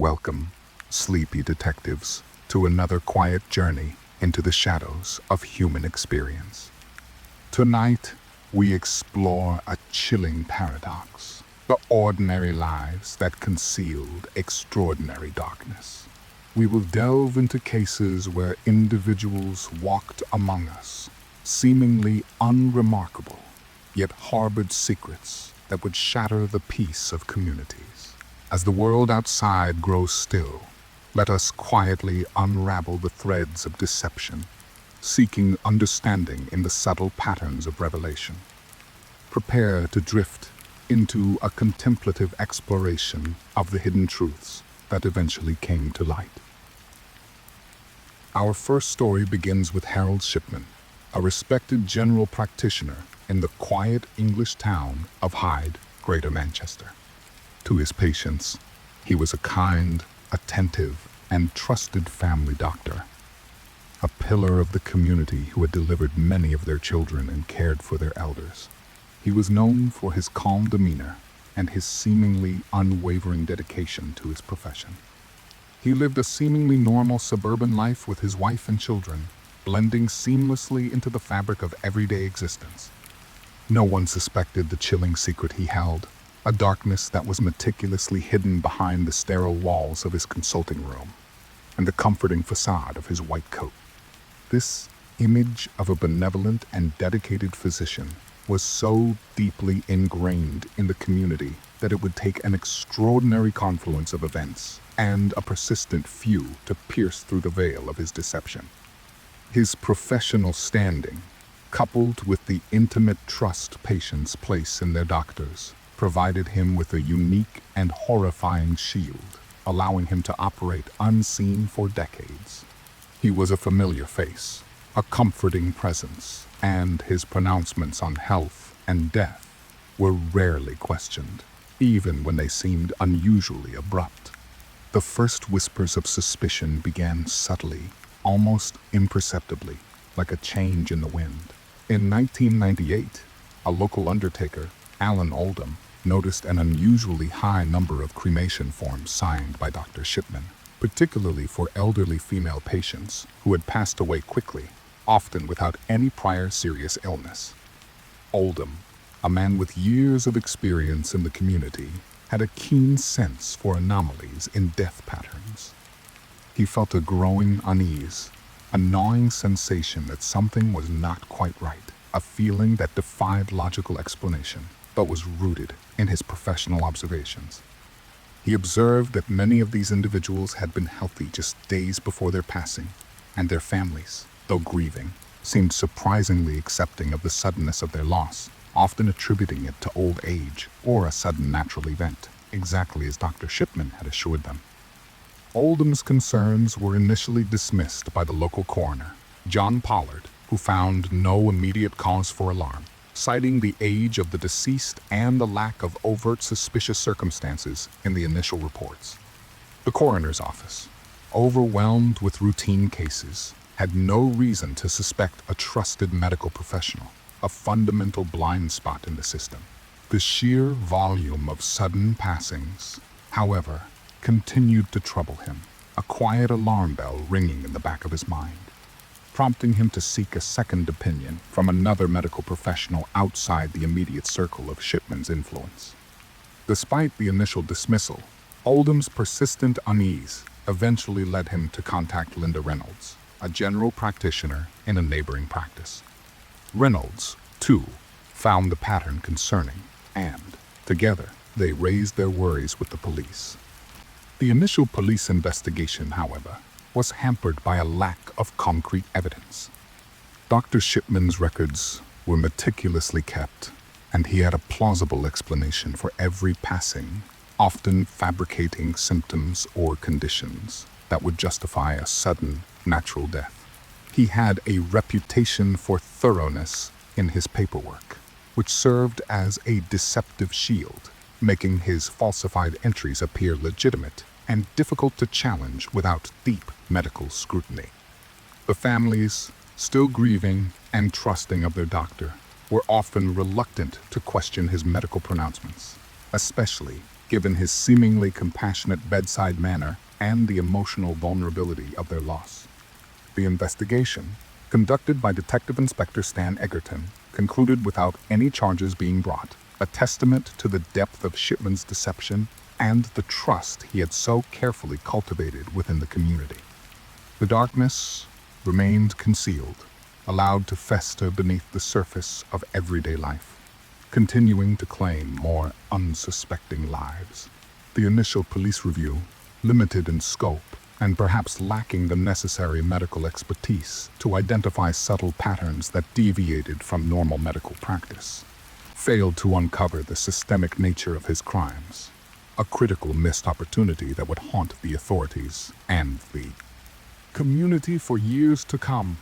Welcome, sleepy detectives, to another quiet journey into the shadows of human experience. Tonight, we explore a chilling paradox, the ordinary lives that concealed extraordinary darkness. We will delve into cases where individuals walked among us, seemingly unremarkable, yet harbored secrets that would shatter the peace of communities. As the world outside grows still, let us quietly unravel the threads of deception, seeking understanding in the subtle patterns of revelation. Prepare to drift into a contemplative exploration of the hidden truths that eventually came to light. Our first story begins with Harold Shipman, a respected general practitioner in the quiet English town of Hyde, Greater Manchester. To his patients, he was a kind, attentive, and trusted family doctor, a pillar of the community who had delivered many of their children and cared for their elders. He was known for his calm demeanor and his seemingly unwavering dedication to his profession. He lived a seemingly normal suburban life with his wife and children, blending seamlessly into the fabric of everyday existence. No one suspected the chilling secret he held, a darkness that was meticulously hidden behind the sterile walls of his consulting room and the comforting facade of his white coat. This image of a benevolent and dedicated physician was so deeply ingrained in the community that it would take an extraordinary confluence of events and a persistent few to pierce through the veil of his deception. His professional standing, coupled with the intimate trust patients place in their doctors, provided him with a unique and horrifying shield, allowing him to operate unseen for decades. He was a familiar face, a comforting presence, and his pronouncements on health and death were rarely questioned, even when they seemed unusually abrupt. The first whispers of suspicion began subtly, almost imperceptibly, like a change in the wind. In 1998, a local undertaker, Alan Oldham, noticed an unusually high number of cremation forms signed by Dr. Shipman, particularly for elderly female patients who had passed away quickly, often without any prior serious illness. Oldham, a man with years of experience in the community, had a keen sense for anomalies in death patterns. He felt a growing unease, a gnawing sensation that something was not quite right, a feeling that defied logical explanation, but was rooted in his professional observations. He observed that many of these individuals had been healthy just days before their passing, and their families, though grieving, seemed surprisingly accepting of the suddenness of their loss, often attributing it to old age or a sudden natural event, exactly as Dr. Shipman had assured them. Oldham's concerns were initially dismissed by the local coroner, John Pollard, who found no immediate cause for alarm, citing the age of the deceased and the lack of overt suspicious circumstances in the initial reports. The coroner's office, overwhelmed with routine cases, had no reason to suspect a trusted medical professional, a fundamental blind spot in the system. The sheer volume of sudden passings, however, continued to trouble him, a quiet alarm bell ringing in the back of his mind, prompting him to seek a second opinion from another medical professional outside the immediate circle of Shipman's influence. Despite the initial dismissal, Oldham's persistent unease eventually led him to contact Linda Reynolds, a general practitioner in a neighboring practice. Reynolds, too, found the pattern concerning, and, together, they raised their worries with the police. The initial police investigation, however, was hampered by a lack of concrete evidence. Dr. Shipman's records were meticulously kept, and he had a plausible explanation for every passing, often fabricating symptoms or conditions that would justify a sudden, natural death. He had a reputation for thoroughness in his paperwork, which served as a deceptive shield, making his falsified entries appear legitimate and difficult to challenge without deep medical scrutiny. The families, still grieving and trusting of their doctor, were often reluctant to question his medical pronouncements, especially given his seemingly compassionate bedside manner and the emotional vulnerability of their loss. The investigation, conducted by Detective Inspector Stan Egerton, concluded without any charges being brought, a testament to the depth of Shipman's deception and the trust he had so carefully cultivated within the community. The darkness remained concealed, allowed to fester beneath the surface of everyday life, continuing to claim more unsuspecting lives. The initial police review, limited in scope and perhaps lacking the necessary medical expertise to identify subtle patterns that deviated from normal medical practice, failed to uncover the systemic nature of his crimes, a critical missed opportunity that would haunt the authorities and the community for years to come.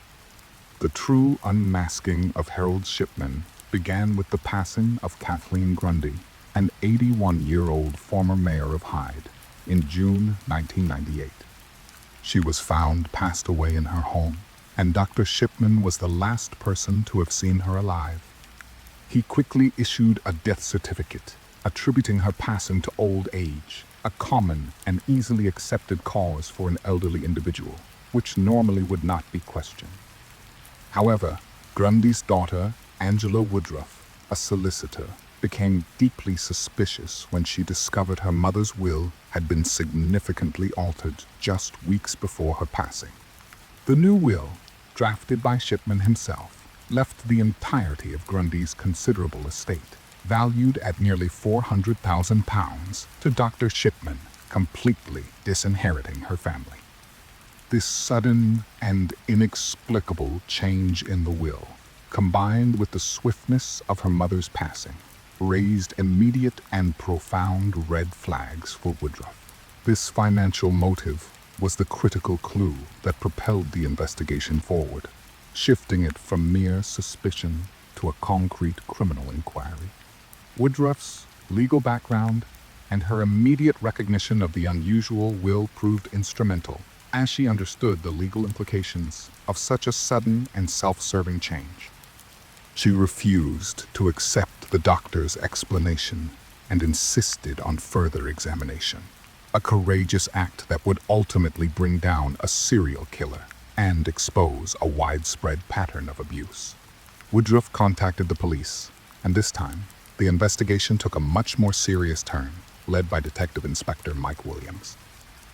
The true unmasking of Harold Shipman began with the passing of Kathleen Grundy, an 81-year-old former mayor of Hyde, in June 1998. She was found passed away in her home, and Dr. Shipman was the last person to have seen her alive. He quickly issued a death certificate, attributing her passing to old age, a common and easily accepted cause for an elderly individual, which normally would not be questioned. However, Grundy's daughter, Angela Woodruff, a solicitor, became deeply suspicious when she discovered her mother's will had been significantly altered just weeks before her passing. The new will, drafted by Shipman himself, left the entirety of Grundy's considerable estate, valued at nearly £400,000, to Dr. Shipman, completely disinheriting her family. This sudden and inexplicable change in the will, combined with the swiftness of her mother's passing, raised immediate and profound red flags for Woodruff. This financial motive was the critical clue that propelled the investigation forward, shifting it from mere suspicion to a concrete criminal inquiry. Woodruff's legal background and her immediate recognition of the unusual will proved instrumental, as she understood the legal implications of such a sudden and self-serving change. She refused to accept the doctor's explanation and insisted on further examination, a courageous act that would ultimately bring down a serial killer and expose a widespread pattern of abuse. Woodruff contacted the police, and this time, the investigation took a much more serious turn, led by Detective Inspector Mike Williams.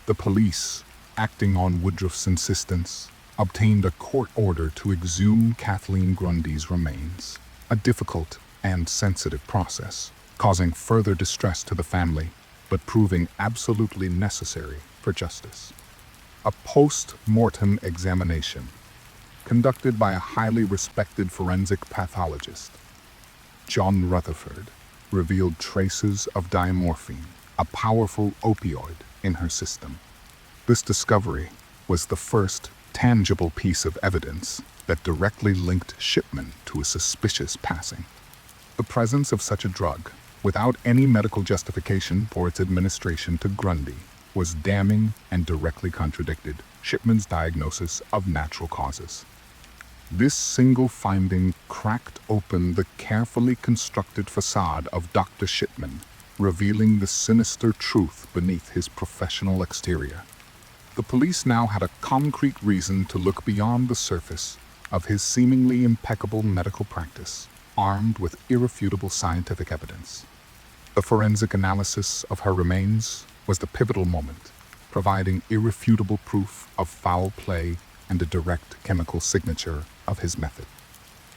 The police, acting on Woodruff's insistence, obtained a court order to exhume Kathleen Grundy's remains, a difficult and sensitive process, causing further distress to the family, but proving absolutely necessary for justice. A post-mortem examination, conducted by a highly respected forensic pathologist, John Rutherford, revealed traces of diamorphine, a powerful opioid, in her system. This discovery was the first tangible piece of evidence that directly linked Shipman to a suspicious passing. The presence of such a drug, without any medical justification for its administration to Grundy, was damning and directly contradicted Shipman's diagnosis of natural causes. This single finding cracked open the carefully constructed facade of Dr. Shipman, revealing the sinister truth beneath his professional exterior. The police now had a concrete reason to look beyond the surface of his seemingly impeccable medical practice, armed with irrefutable scientific evidence. The forensic analysis of her remains was the pivotal moment, providing irrefutable proof of foul play and a direct chemical signature of his method.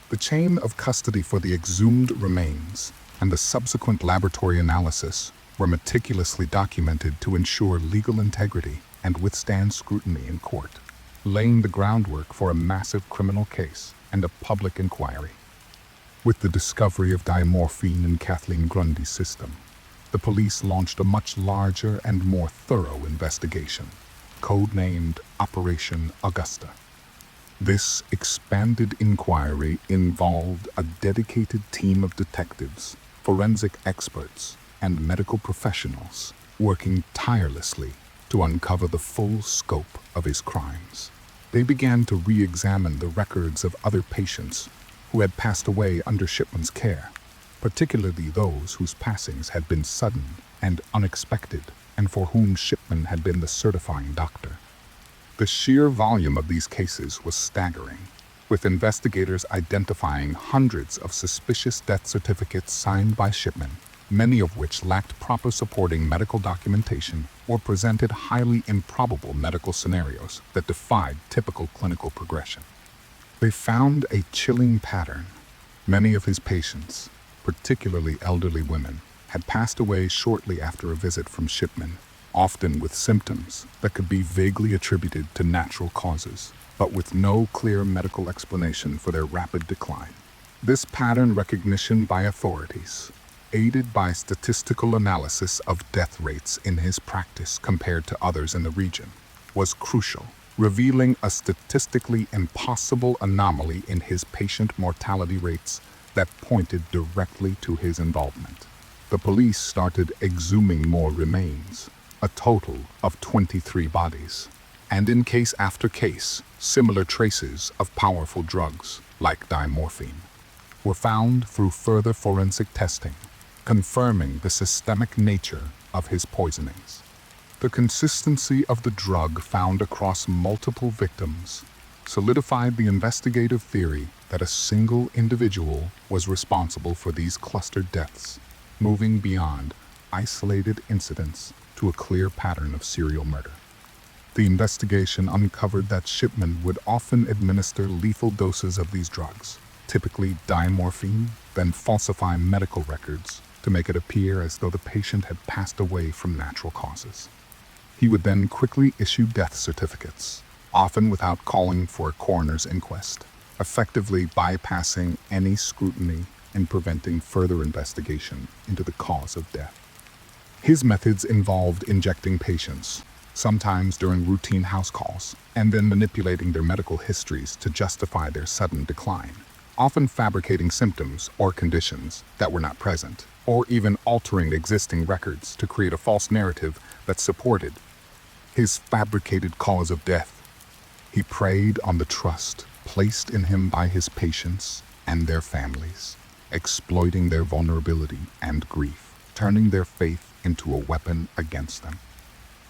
The chain of custody for the exhumed remains and the subsequent laboratory analysis were meticulously documented to ensure legal integrity and withstand scrutiny in court, laying the groundwork for a massive criminal case and a public inquiry. With the discovery of diamorphine in Kathleen Grundy's system, the police launched a much larger and more thorough investigation, codenamed Operation Augusta. This expanded inquiry involved a dedicated team of detectives, forensic experts, and medical professionals working tirelessly to uncover the full scope of his crimes. They began to re-examine the records of other patients who had passed away under Shipman's care, particularly those whose passings had been sudden and unexpected, and for whom Shipman had been the certifying doctor. The sheer volume of these cases was staggering, with investigators identifying hundreds of suspicious death certificates signed by Shipman, many of which lacked proper supporting medical documentation or presented highly improbable medical scenarios that defied typical clinical progression. They found a chilling pattern. Many of his patients, particularly elderly women, had passed away shortly after a visit from Shipman, often with symptoms that could be vaguely attributed to natural causes, but with no clear medical explanation for their rapid decline. This pattern recognition by authorities, aided by statistical analysis of death rates in his practice compared to others in the region, was crucial, revealing a statistically impossible anomaly in his patient mortality rates that pointed directly to his involvement. The police started exhuming more remains, a total of 23 bodies, and in case after case, similar traces of powerful drugs, like dimorphine, were found through further forensic testing, confirming the systemic nature of his poisonings. The consistency of the drug found across multiple victims solidified the investigative theory that a single individual was responsible for these clustered deaths, moving beyond isolated incidents to a clear pattern of serial murder. The investigation uncovered that Shipman would often administer lethal doses of these drugs, typically dimorphine, then falsify medical records to make it appear as though the patient had passed away from natural causes. He would then quickly issue death certificates, often without calling for a coroner's inquest, effectively bypassing any scrutiny and preventing further investigation into the cause of death. His methods involved injecting patients, sometimes during routine house calls, and then manipulating their medical histories to justify their sudden decline, often fabricating symptoms or conditions that were not present, or even altering existing records to create a false narrative that supported his fabricated cause of death. He preyed on the trust placed in him by his patients and their families, exploiting their vulnerability and grief, turning their faith into a weapon against them.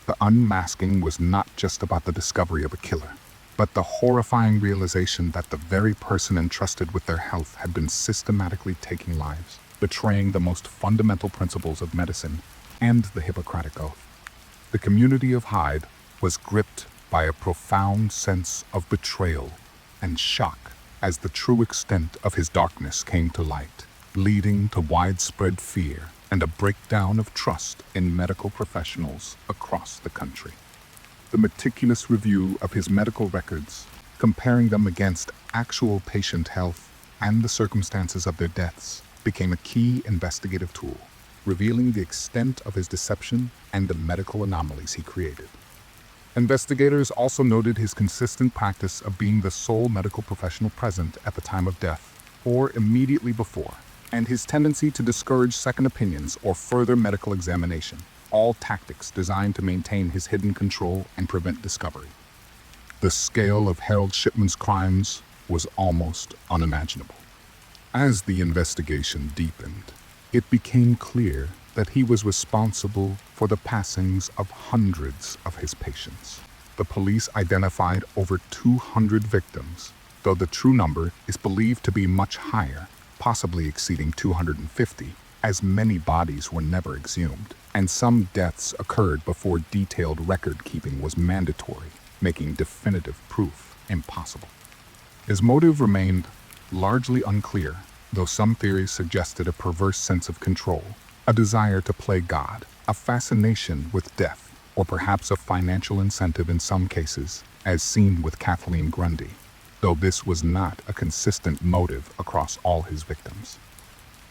The unmasking was not just about the discovery of a killer, but the horrifying realization that the very person entrusted with their health had been systematically taking lives, betraying the most fundamental principles of medicine and the Hippocratic Oath. The community of Hyde was gripped by a profound sense of betrayal and shock as the true extent of his darkness came to light, leading to widespread fear and a breakdown of trust in medical professionals across the country. The meticulous review of his medical records, comparing them against actual patient health and the circumstances of their deaths, became a key investigative tool, revealing the extent of his deception and the medical anomalies he created. Investigators also noted his consistent practice of being the sole medical professional present at the time of death, or immediately before, and his tendency to discourage second opinions or further medical examination, all tactics designed to maintain his hidden control and prevent discovery. The scale of Harold Shipman's crimes was almost unimaginable. As the investigation deepened, it became clear that he was responsible for the passings of hundreds of his patients. The police identified over 200 victims, though the true number is believed to be much higher, possibly exceeding 250, as many bodies were never exhumed, and some deaths occurred before detailed record-keeping was mandatory, making definitive proof impossible. His motive remained largely unclear, though some theories suggested a perverse sense of control, a desire to play God, a fascination with death, or perhaps a financial incentive in some cases, as seen with Kathleen Grundy, though this was not a consistent motive across all his victims.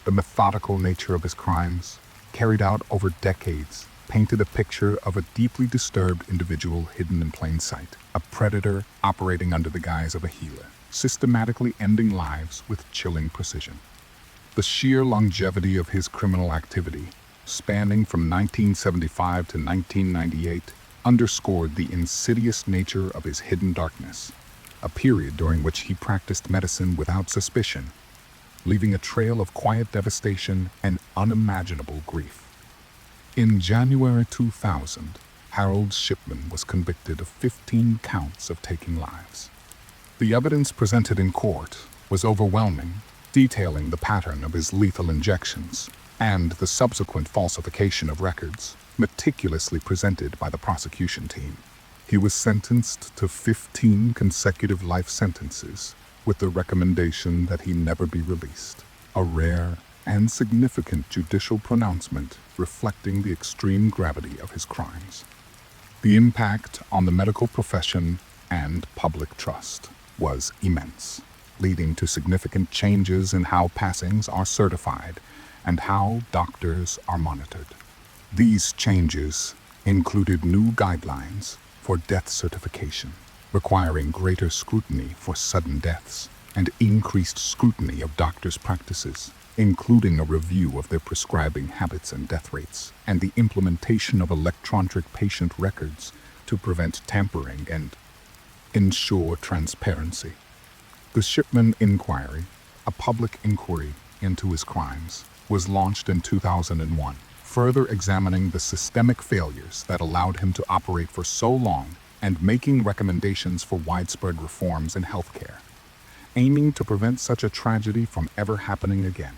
The methodical nature of his crimes, carried out over decades, painted a picture of a deeply disturbed individual hidden in plain sight, a predator operating under the guise of a healer, systematically ending lives with chilling precision. The sheer longevity of his criminal activity, spanning from 1975 to 1998, underscored the insidious nature of his hidden darkness, a period during which he practiced medicine without suspicion, leaving a trail of quiet devastation and unimaginable grief. In January 2000, Harold Shipman was convicted of 15 counts of taking lives. The evidence presented in court was overwhelming, detailing the pattern of his lethal injections and the subsequent falsification of records, meticulously presented by the prosecution team. He was sentenced to 15 consecutive life sentences, with the recommendation that he never be released, a rare and significant judicial pronouncement reflecting the extreme gravity of his crimes. The impact on the medical profession and public trust was immense, leading to significant changes in how passings are certified and how doctors are monitored. These changes included new guidelines for death certification, requiring greater scrutiny for sudden deaths and increased scrutiny of doctors' practices, including a review of their prescribing habits and death rates, and the implementation of electronic patient records to prevent tampering and ensure transparency. The Shipman Inquiry, a public inquiry into his crimes, was launched in 2001, further examining the systemic failures that allowed him to operate for so long and making recommendations for widespread reforms in healthcare, aiming to prevent such a tragedy from ever happening again.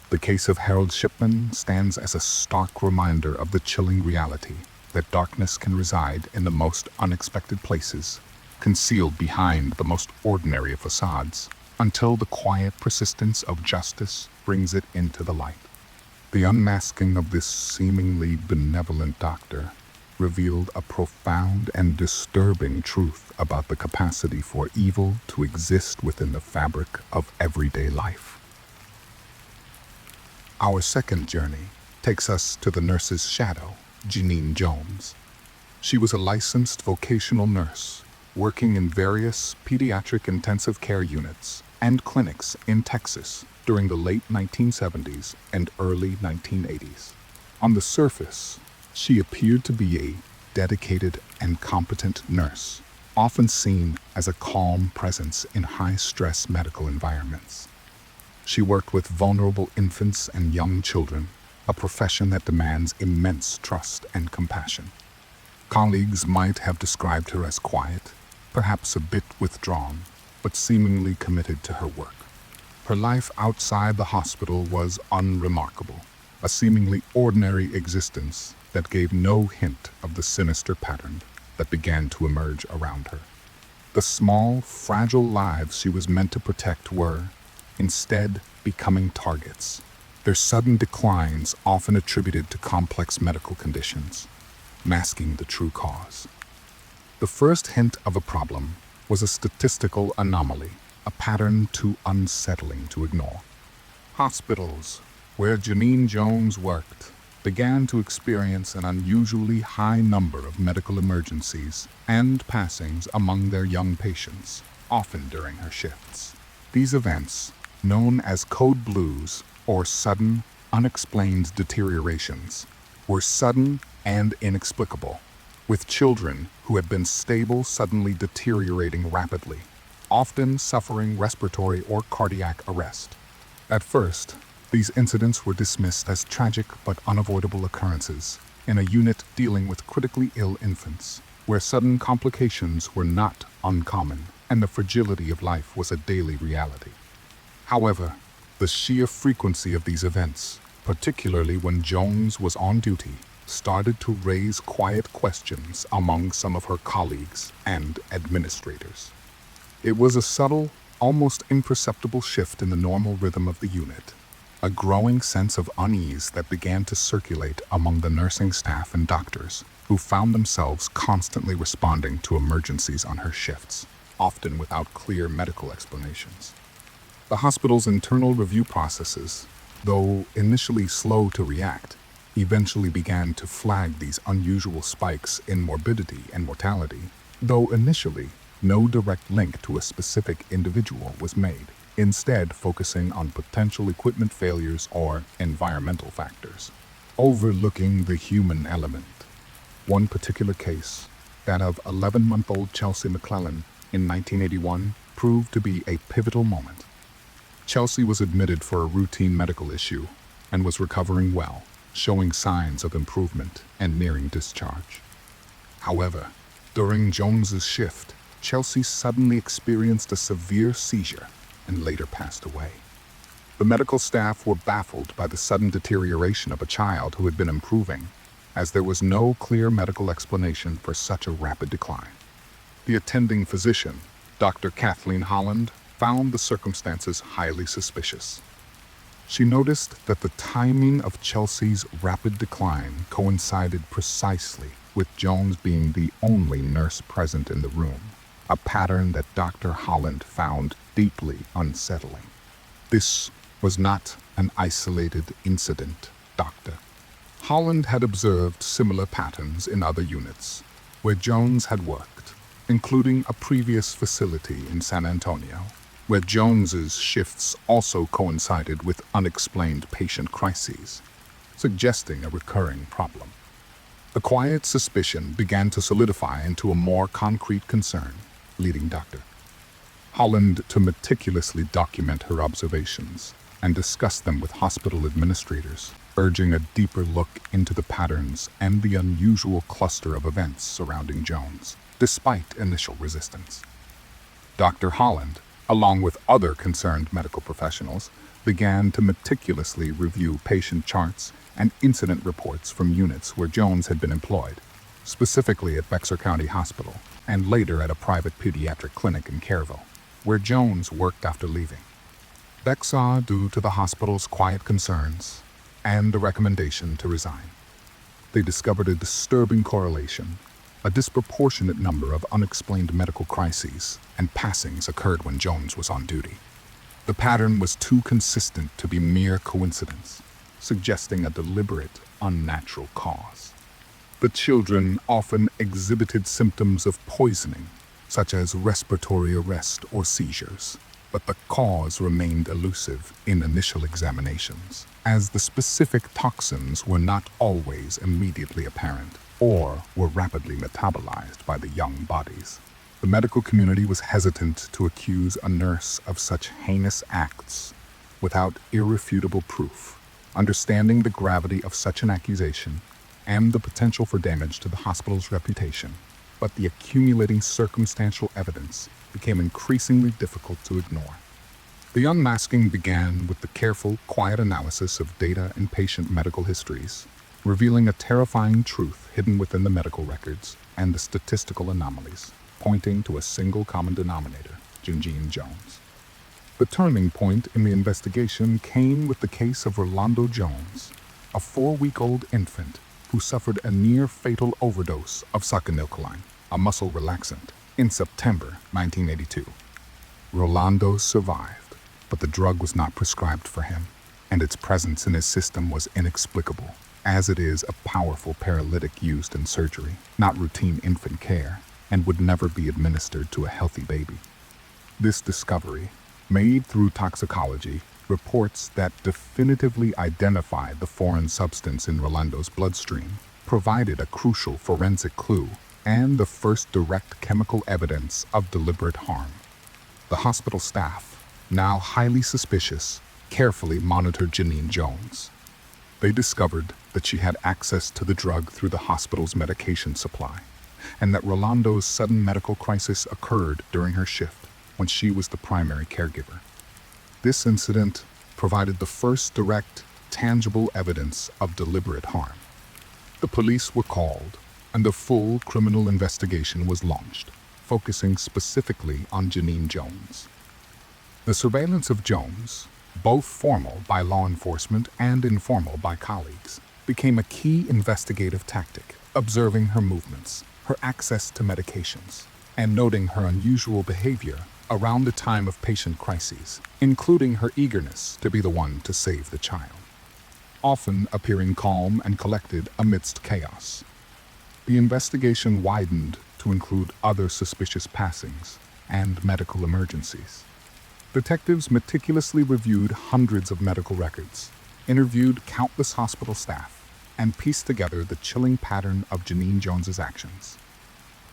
The case of Harold Shipman stands as a stark reminder of the chilling reality that darkness can reside in the most unexpected places, concealed behind the most ordinary of facades, until the quiet persistence of justice brings it into the light. The unmasking of this seemingly benevolent doctor revealed a profound and disturbing truth about the capacity for evil to exist within the fabric of everyday life. Our second journey takes us to the nurse's shadow, Genene Jones. She was a licensed vocational nurse working in various pediatric intensive care units and clinics in Texas during the late 1970s and early 1980s. On the surface, she appeared to be a dedicated and competent nurse, often seen as a calm presence in high-stress medical environments. She worked with vulnerable infants and young children, a profession that demands immense trust and compassion. Colleagues might have described her as quiet, perhaps a bit withdrawn, but seemingly committed to her work. Her life outside the hospital was unremarkable, a seemingly ordinary existence that gave no hint of the sinister pattern that began to emerge around her. The small, fragile lives she was meant to protect were, instead, becoming targets, their sudden declines often attributed to complex medical conditions, masking the true cause. The first hint of a problem was a statistical anomaly, a pattern too unsettling to ignore. Hospitals, where Genene Jones worked, began to experience an unusually high number of medical emergencies and passings among their young patients, often during her shifts. These events, known as code blues or sudden, unexplained deteriorations, were sudden and inexplicable, with children who had been stable suddenly deteriorating rapidly, often suffering respiratory or cardiac arrest. At first, these incidents were dismissed as tragic but unavoidable occurrences in a unit dealing with critically ill infants, where sudden complications were not uncommon and the fragility of life was a daily reality. However, the sheer frequency of these events, particularly when Jones was on duty, started to raise quiet questions among some of her colleagues and administrators. It was a subtle, almost imperceptible shift in the normal rhythm of the unit, a growing sense of unease that began to circulate among the nursing staff and doctors, who found themselves constantly responding to emergencies on her shifts, often without clear medical explanations. The hospital's internal review processes, though initially slow to react, eventually began to flag these unusual spikes in morbidity and mortality, though initially no direct link to a specific individual was made, instead focusing on potential equipment failures or environmental factors, overlooking the human element. One particular case, that of 11-month-old Chelsea McClellan in 1981, proved to be a pivotal moment. Chelsea was admitted for a routine medical issue and was recovering well, showing signs of improvement and nearing discharge. However, during Jones's shift, Chelsea suddenly experienced a severe seizure and later passed away. The medical staff were baffled by the sudden deterioration of a child who had been improving, as there was no clear medical explanation for such a rapid decline. The attending physician, Dr. Kathleen Holland, found the circumstances highly suspicious. She noticed that the timing of Chelsea's rapid decline coincided precisely with Jones being the only nurse present in the room, a pattern that Dr. Holland found deeply unsettling. This was not an isolated incident, Doctor. Holland had observed similar patterns in other units where Jones had worked, including a previous facility in San Antonio, where Jones's shifts also coincided with unexplained patient crises, suggesting a recurring problem. The quiet suspicion began to solidify into a more concrete concern, leading Dr. Holland to meticulously document her observations and discuss them with hospital administrators, urging a deeper look into the patterns and the unusual cluster of events surrounding Jones, despite initial resistance. Dr. Holland, along with other concerned medical professionals, began to meticulously review patient charts and incident reports from units where Jones had been employed, specifically at Bexar County Hospital and later at a private pediatric clinic in Kerrville, where Jones worked after leaving. Bexar due to the hospital's quiet concerns and a recommendation to resign. They discovered a disturbing correlation. A disproportionate number of unexplained medical crises and passings occurred when Jones was on duty. The pattern was too consistent to be mere coincidence, suggesting a deliberate, unnatural cause. The children often exhibited symptoms of poisoning, such as respiratory arrest or seizures, but the cause remained elusive in initial examinations, as the specific toxins were not always immediately apparent or were rapidly metabolized by the young bodies. The medical community was hesitant to accuse a nurse of such heinous acts without irrefutable proof, understanding the gravity of such an accusation and the potential for damage to the hospital's reputation. But the accumulating circumstantial evidence became increasingly difficult to ignore. The unmasking began with the careful, quiet analysis of data and patient medical histories, revealing a terrifying truth hidden within the medical records and the statistical anomalies, pointing to a single common denominator, Genene Jones. The turning point in the investigation came with the case of Rolando Jones, a 4-week-old infant who suffered a near-fatal overdose of succinylcholine, a muscle relaxant, in September 1982. Rolando survived, but the drug was not prescribed for him, and its presence in his system was inexplicable, as it is a powerful paralytic used in surgery, not routine infant care, and would never be administered to a healthy baby. This discovery, made through toxicology, reports that definitively identified the foreign substance in Rolando's bloodstream, provided a crucial forensic clue and the first direct chemical evidence of deliberate harm. The hospital staff, now highly suspicious, carefully monitored Genene Jones. They discovered that she had access to the drug through the hospital's medication supply, and that Rolando's sudden medical crisis occurred during her shift when she was the primary caregiver. This incident provided the first direct, tangible evidence of deliberate harm. The police were called, and a full criminal investigation was launched, focusing specifically on Genene Jones. The surveillance of Jones, both formal by law enforcement and informal by colleagues, became a key investigative tactic, observing her movements, her access to medications, and noting her unusual behavior around the time of patient crises, including her eagerness to be the one to save the child, often appearing calm and collected amidst chaos. The investigation widened to include other suspicious passings and medical emergencies. Detectives meticulously reviewed hundreds of medical records, interviewed countless hospital staff, and pieced together the chilling pattern of Genene Jones's actions.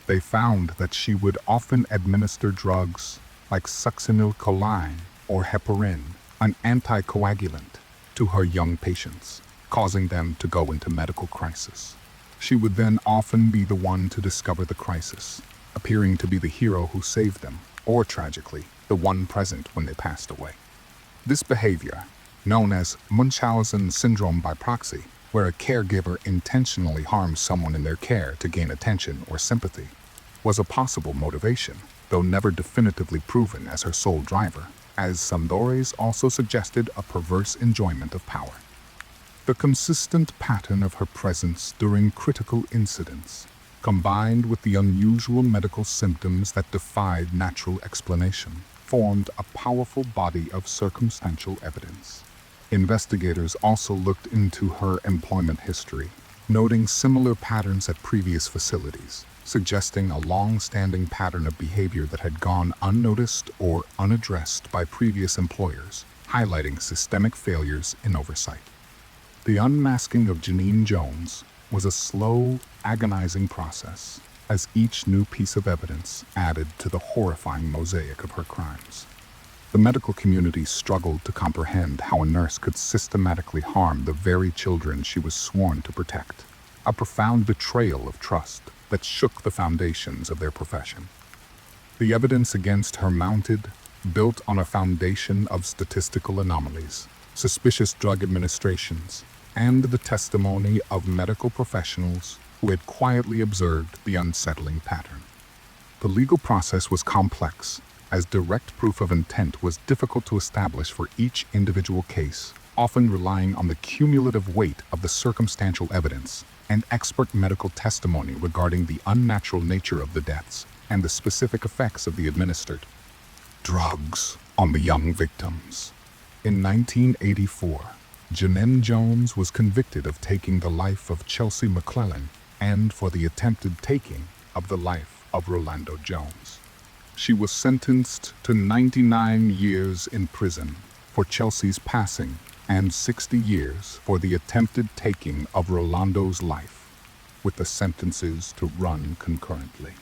They found that she would often administer drugs like succinylcholine or heparin, an anticoagulant, to her young patients, causing them to go into medical crisis. She would then often be the one to discover the crisis, appearing to be the hero who saved them, or tragically, the one present when they passed away. This behavior, known as Munchausen syndrome by proxy, where a caregiver intentionally harms someone in their care to gain attention or sympathy, was a possible motivation, though never definitively proven as her sole driver, as some theories also suggested a perverse enjoyment of power. The consistent pattern of her presence during critical incidents, combined with the unusual medical symptoms that defied natural explanation, formed a powerful body of circumstantial evidence. Investigators also looked into her employment history, noting similar patterns at previous facilities, suggesting a long-standing pattern of behavior that had gone unnoticed or unaddressed by previous employers, highlighting systemic failures in oversight. The unmasking of Genene Jones was a slow, agonizing process, as each new piece of evidence added to the horrifying mosaic of her crimes. The medical community struggled to comprehend how a nurse could systematically harm the very children she was sworn to protect, a profound betrayal of trust that shook the foundations of their profession. The evidence against her mounted, built on a foundation of statistical anomalies, suspicious drug administrations, and the testimony of medical professionals who had quietly observed the unsettling pattern. The legal process was complex, as direct proof of intent was difficult to establish for each individual case, often relying on the cumulative weight of the circumstantial evidence and expert medical testimony regarding the unnatural nature of the deaths and the specific effects of the administered drugs on the young victims. In 1984, Genene Jones was convicted of taking the life of Chelsea McClellan and for the attempted taking of the life of Rolando Jones. She was sentenced to 99 years in prison for Chelsea's passing and 60 years for the attempted taking of Rolando's life, with the sentences to run concurrently.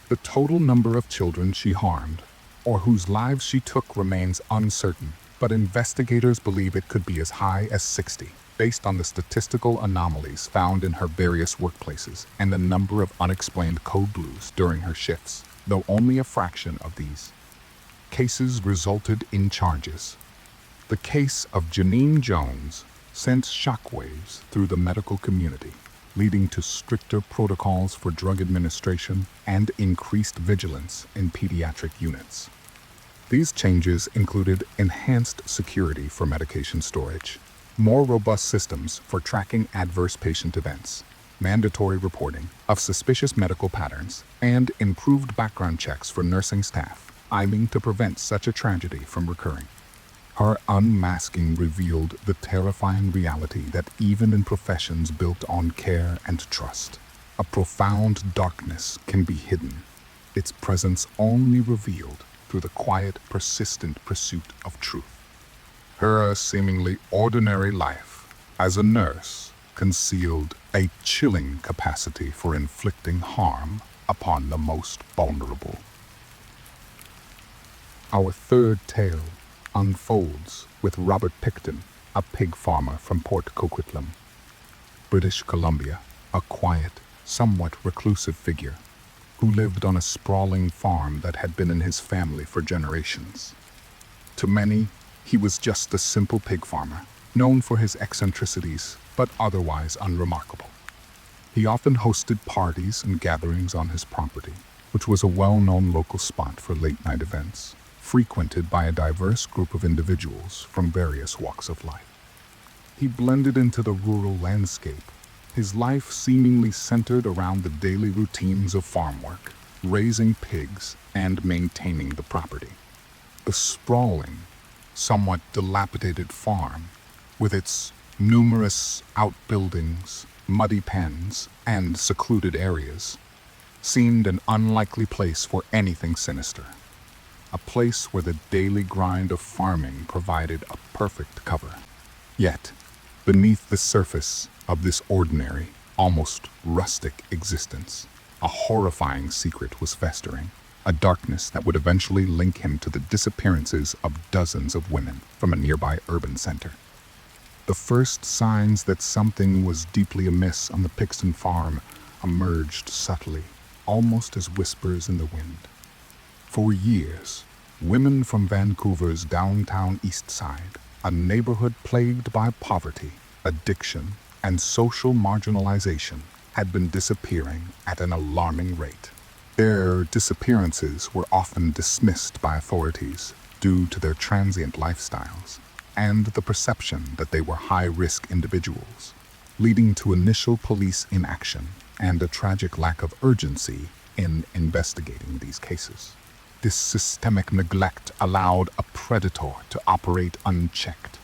The total number of children she harmed, or whose lives she took, remains uncertain, but investigators believe it could be as high as 60, based on the statistical anomalies found in her various workplaces and the number of unexplained code blues during her shifts, though only a fraction of these cases resulted in charges. The case of Genene Jones sent shockwaves through the medical community, leading to stricter protocols for drug administration and increased vigilance in pediatric units. These changes included enhanced security for medication storage, more robust systems for tracking adverse patient events, mandatory reporting of suspicious medical patterns, and improved background checks for nursing staff, aiming to prevent such a tragedy from recurring. Her unmasking revealed the terrifying reality that even in professions built on care and trust, a profound darkness can be hidden, its presence only revealed through the quiet, persistent pursuit of truth. Her seemingly ordinary life as a nurse concealed a chilling capacity for inflicting harm upon the most vulnerable. Our third tale unfolds with Robert Pickton, a pig farmer from Port Coquitlam, British Columbia, a quiet, somewhat reclusive figure who lived on a sprawling farm that had been in his family for generations. To many, he was just a simple pig farmer, known for his eccentricities, but otherwise unremarkable. He often hosted parties and gatherings on his property, which was a well-known local spot for late-night events, frequented by a diverse group of individuals from various walks of life. He blended into the rural landscape, his life seemingly centered around the daily routines of farm work, raising pigs, and maintaining the property. The sprawling, somewhat dilapidated farm, with its numerous outbuildings, muddy pens, and secluded areas, seemed an unlikely place for anything sinister. A place where the daily grind of farming provided a perfect cover. Yet, beneath the surface of this ordinary, almost rustic existence, a horrifying secret was festering, a darkness that would eventually link him to the disappearances of dozens of women from a nearby urban center. The first signs that something was deeply amiss on the Pickton farm emerged subtly, almost as whispers in the wind. For years, women from Vancouver's downtown east side, a neighborhood plagued by poverty, addiction, and social marginalization, had been disappearing at an alarming rate. Their disappearances were often dismissed by authorities due to their transient lifestyles and the perception that they were high-risk individuals, leading to initial police inaction and a tragic lack of urgency in investigating these cases. This systemic neglect allowed a predator to operate unchecked.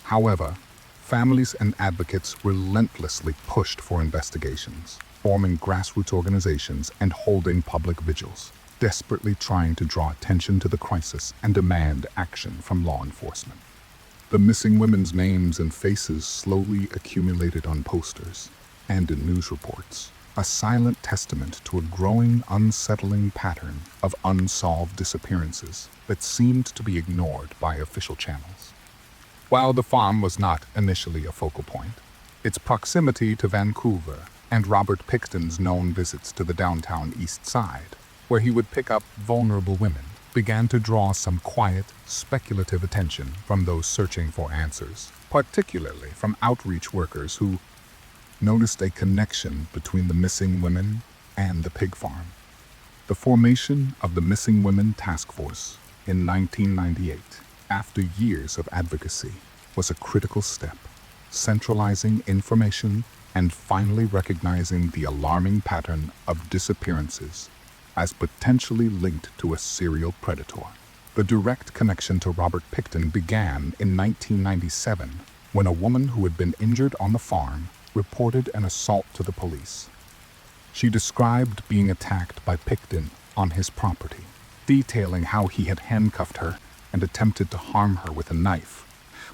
However, families and advocates relentlessly pushed for investigations, forming grassroots organizations and holding public vigils, desperately trying to draw attention to the crisis and demand action from law enforcement. The missing women's names and faces slowly accumulated on posters and in news reports, a silent testament to a growing, unsettling pattern of unsolved disappearances that seemed to be ignored by official channels. While the farm was not initially a focal point, its proximity to Vancouver and Robert Pickton's known visits to the downtown east side, where he would pick up vulnerable women, began to draw some quiet, speculative attention from those searching for answers, particularly from outreach workers who noticed a connection between the missing women and the pig farm. The formation of the Missing Women Task Force in 1998, after years of advocacy, was a critical step, centralizing information and finally recognizing the alarming pattern of disappearances as potentially linked to a serial predator. The direct connection to Robert Pickton began in 1997 when a woman who had been injured on the farm reported an assault to the police. She described being attacked by Pickton on his property, detailing how he had handcuffed her and attempted to harm her with a knife,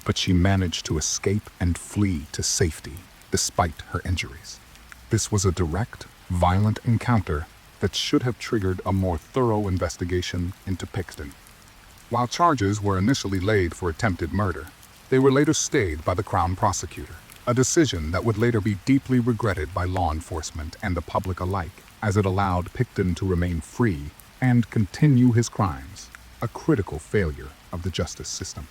but she managed to escape and flee to safety despite her injuries. This was a direct, violent encounter that should have triggered a more thorough investigation into Pickton. While charges were initially laid for attempted murder, they were later stayed by the Crown prosecutor, a decision that would later be deeply regretted by law enforcement and the public alike, as it allowed Pickton to remain free and continue his crimes, a critical failure of the justice system.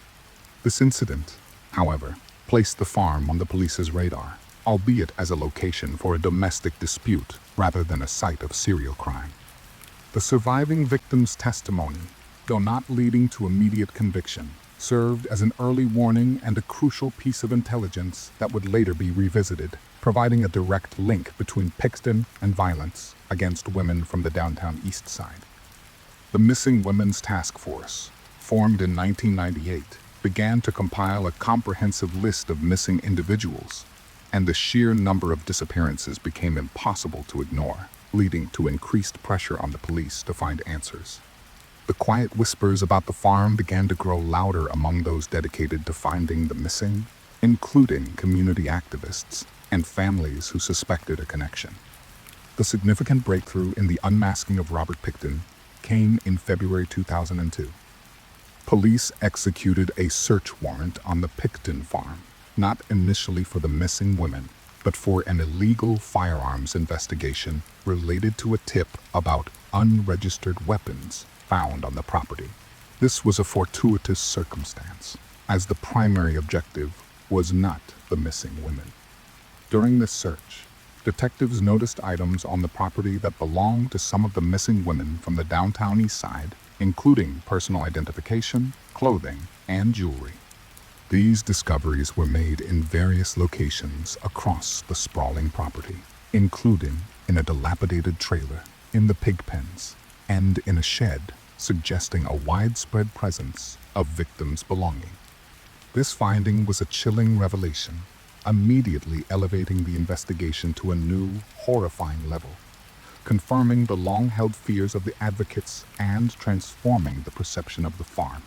This incident, however, placed the farm on the police's radar, albeit as a location for a domestic dispute rather than a site of serial crime. The surviving victim's testimony, though not leading to immediate conviction, served as an early warning and a crucial piece of intelligence that would later be revisited, providing a direct link between Pickton and violence against women from the downtown east side. The Missing Women's Task Force, formed in 1998, began to compile a comprehensive list of missing individuals, and the sheer number of disappearances became impossible to ignore, leading to increased pressure on the police to find answers. The quiet whispers about the farm began to grow louder among those dedicated to finding the missing, including community activists and families who suspected a connection. The significant breakthrough in the unmasking of Robert Pickton came in February 2002. Police executed a search warrant on the Pickton farm, not initially for the missing women, but for an illegal firearms investigation related to a tip about unregistered weapons found on the property. This was a fortuitous circumstance, as the primary objective was not the missing women. During this search, detectives noticed items on the property that belonged to some of the missing women from the downtown east side, including personal identification, clothing, and jewelry. These discoveries were made in various locations across the sprawling property, including in a dilapidated trailer, in the pig pens, and in a shed, suggesting a widespread presence of victims' belongings. This finding was a chilling revelation, immediately elevating the investigation to a new, horrifying level, confirming the long-held fears of the advocates and transforming the perception of the farm.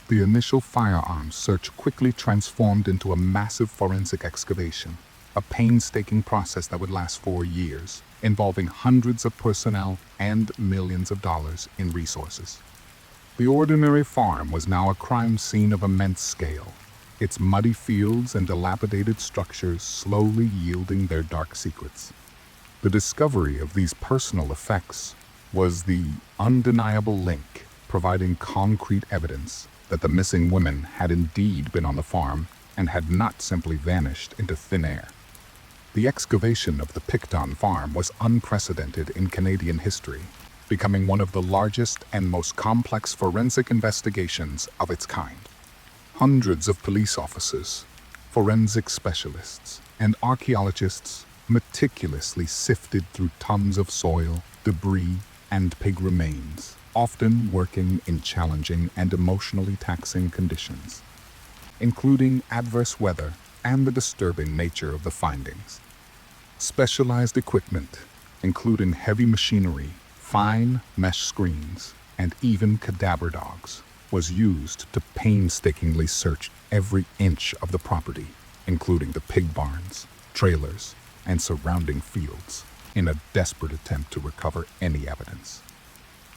The initial firearms search quickly transformed into a massive forensic excavation, a painstaking process that would last 4 years, involving hundreds of personnel and millions of dollars in resources. The ordinary farm was now a crime scene of immense scale, its muddy fields and dilapidated structures slowly yielding their dark secrets. The discovery of these personal effects was the undeniable link, providing concrete evidence that the missing women had indeed been on the farm and had not simply vanished into thin air. The excavation of the Pickton farm was unprecedented in Canadian history, becoming one of the largest and most complex forensic investigations of its kind. Hundreds of police officers, forensic specialists, and archaeologists meticulously sifted through tons of soil, debris, and pig remains, often working in challenging and emotionally taxing conditions, including adverse weather and the disturbing nature of the findings. Specialized equipment, including heavy machinery, fine mesh screens, and even cadaver dogs, was used to painstakingly search every inch of the property, including the pig barns, trailers, and surrounding fields, in a desperate attempt to recover any evidence.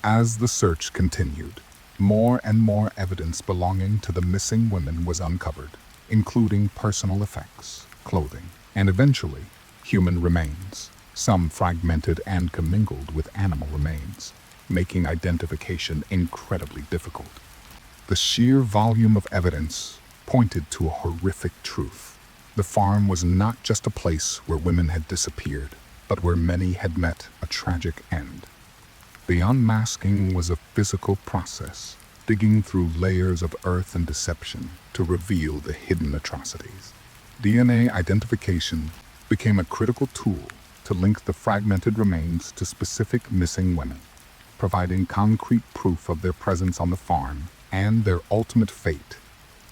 As the search continued, more and more evidence belonging to the missing women was uncovered, including personal effects, clothing, and eventually, human remains, some fragmented and commingled with animal remains, making identification incredibly difficult. The sheer volume of evidence pointed to a horrific truth. The farm was not just a place where women had disappeared, but where many had met a tragic end. The unmasking was a physical process, digging through layers of earth and deception to reveal the hidden atrocities. DNA identification became a critical tool to link the fragmented remains to specific missing women, providing concrete proof of their presence on the farm and their ultimate fate,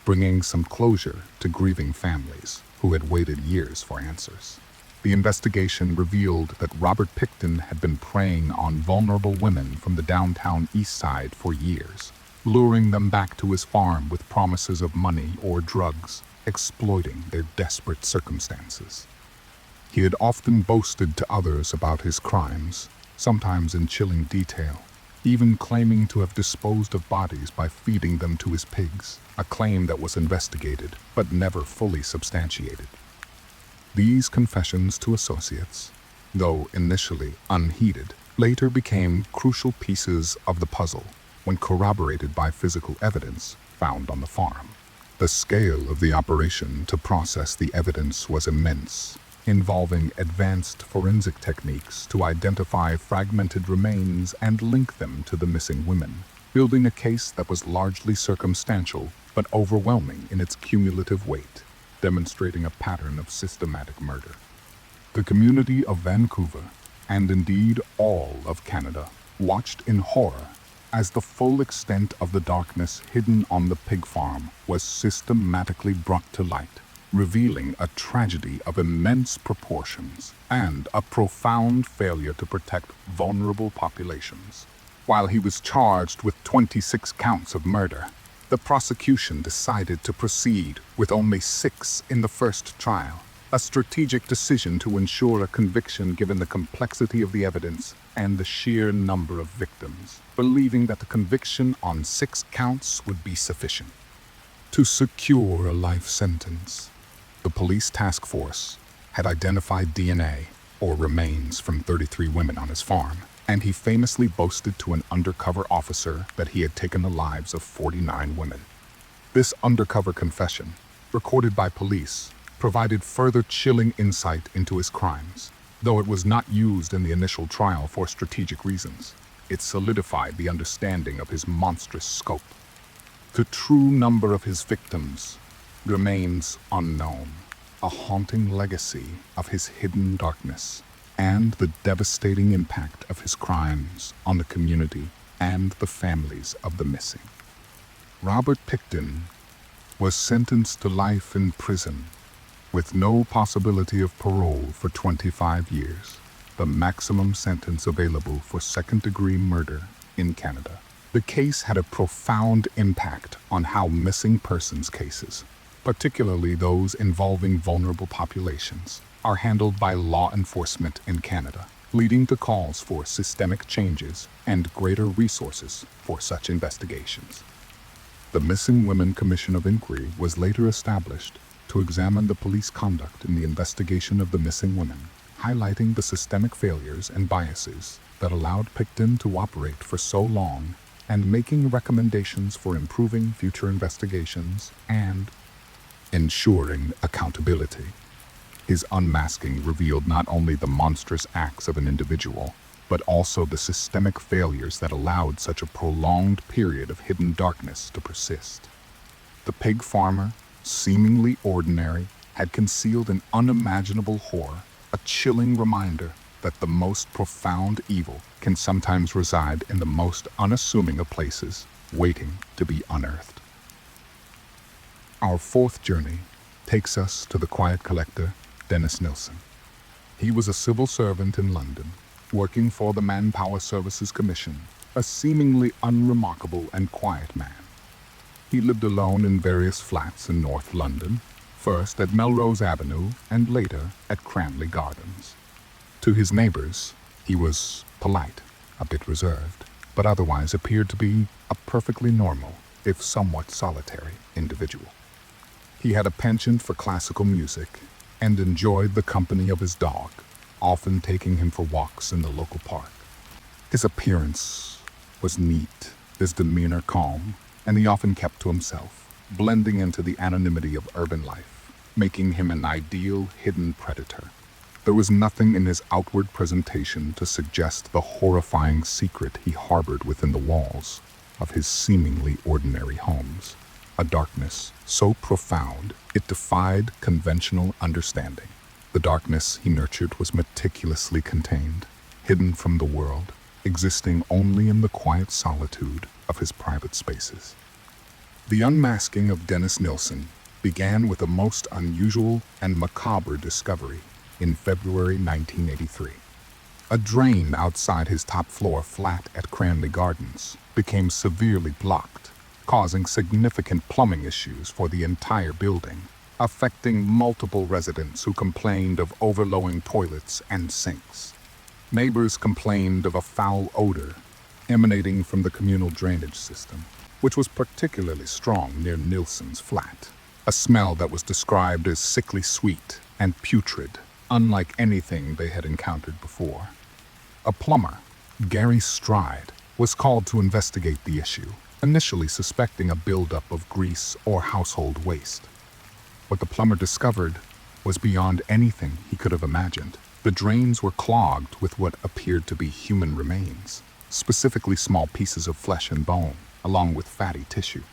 bringing some closure to grieving families who had waited years for answers. The investigation revealed that Robert Pickton had been preying on vulnerable women from the downtown east side for years, luring them back to his farm with promises of money or drugs, exploiting their desperate circumstances. He had often boasted to others about his crimes, sometimes in chilling detail, even claiming to have disposed of bodies by feeding them to his pigs, a claim that was investigated but never fully substantiated. These confessions to associates, though initially unheeded, later became crucial pieces of the puzzle when corroborated by physical evidence found on the farm. The scale of the operation to process the evidence was immense, involving advanced forensic techniques to identify fragmented remains and link them to the missing women, building a case that was largely circumstantial but overwhelming in its cumulative weight, demonstrating a pattern of systematic murder. The community of Vancouver, and indeed all of Canada, watched in horror as the full extent of the darkness hidden on the pig farm was systematically brought to light, revealing a tragedy of immense proportions and a profound failure to protect vulnerable populations. While he was charged with 26 counts of murder, the prosecution decided to proceed with only 6 in the first trial, a strategic decision to ensure a conviction given the complexity of the evidence and the sheer number of victims, believing that the conviction on 6 counts would be sufficient to secure a life sentence. The police task force had identified DNA, or remains, from 33 women on his farm, and he famously boasted to an undercover officer that he had taken the lives of 49 women. This undercover confession, recorded by police, provided further chilling insight into his crimes. Though it was not used in the initial trial for strategic reasons, it solidified the understanding of his monstrous scope. The true number of his victims remains unknown, a haunting legacy of his hidden darkness and the devastating impact of his crimes on the community and the families of the missing. Robert Pickton was sentenced to life in prison with no possibility of parole for 25 years, the maximum sentence available for second-degree murder in Canada. The case had a profound impact on how missing persons cases, particularly those involving vulnerable populations, are handled by law enforcement in Canada, leading to calls for systemic changes and greater resources for such investigations. The Missing Women Commission of Inquiry was later established to examine the police conduct in the investigation of the missing women, highlighting the systemic failures and biases that allowed Pickton to operate for so long and making recommendations for improving future investigations and ensuring accountability. His unmasking revealed not only the monstrous acts of an individual, but also the systemic failures that allowed such a prolonged period of hidden darkness to persist. The pig farmer, seemingly ordinary, had concealed an unimaginable horror, a chilling reminder that the most profound evil can sometimes reside in the most unassuming of places, waiting to be unearthed. Our fourth journey takes us to the quiet collector, Dennis Nilsen. He was a civil servant in London, working for the Manpower Services Commission, a seemingly unremarkable and quiet man. He lived alone in various flats in North London, first at Melrose Avenue and later at Cranley Gardens. To his neighbors, he was polite, a bit reserved, but otherwise appeared to be a perfectly normal, if somewhat solitary, individual. He had a penchant for classical music and enjoyed the company of his dog, often taking him for walks in the local park. His appearance was neat, his demeanor calm, and he often kept to himself, blending into the anonymity of urban life, making him an ideal hidden predator. There was nothing in his outward presentation to suggest the horrifying secret he harbored within the walls of his seemingly ordinary homes, a darkness so profound it defied conventional understanding. The darkness he nurtured was meticulously contained, hidden from the world, existing only in the quiet solitude of his private spaces. The unmasking of Dennis Nilsen began with a most unusual and macabre discovery in February 1983. A drain outside his top-floor flat at Cranley Gardens became severely blocked, causing significant plumbing issues for the entire building, affecting multiple residents who complained of overflowing toilets and sinks. Neighbors complained of a foul odor emanating from the communal drainage system, which was particularly strong near Nilsen's flat, a smell that was described as sickly sweet and putrid, unlike anything they had encountered before. A plumber, Gary Stride, was called to investigate the issue, initially suspecting a buildup of grease or household waste. What the plumber discovered was beyond anything he could have imagined. The drains were clogged with what appeared to be human remains, specifically small pieces of flesh and bone, along with fatty tissue.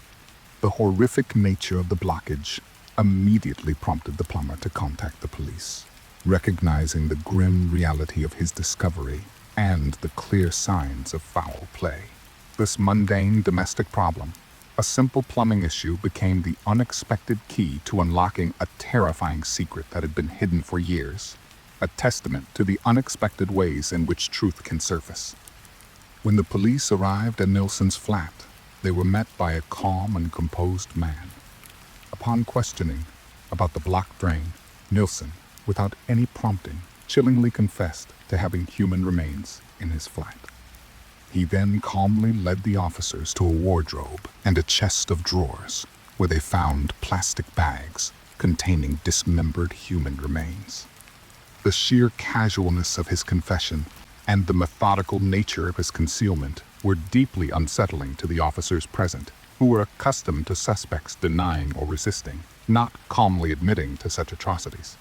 The horrific nature of the blockage immediately prompted the plumber to contact the police, recognizing the grim reality of his discovery and the clear signs of foul play. This mundane domestic problem, a simple plumbing issue, became the unexpected key to unlocking a terrifying secret that had been hidden for years, a testament to the unexpected ways in which truth can surface. When the police arrived at Nilsen's flat, they were met by a calm and composed man. Upon questioning about the blocked drain, Nilsen, without any prompting, chillingly confessed to having human remains in his flat. He then calmly led the officers to a wardrobe and a chest of drawers, where they found plastic bags containing dismembered human remains. The sheer casualness of his confession and the methodical nature of his concealment were deeply unsettling to the officers present, who were accustomed to suspects denying or resisting, not calmly admitting to such atrocities.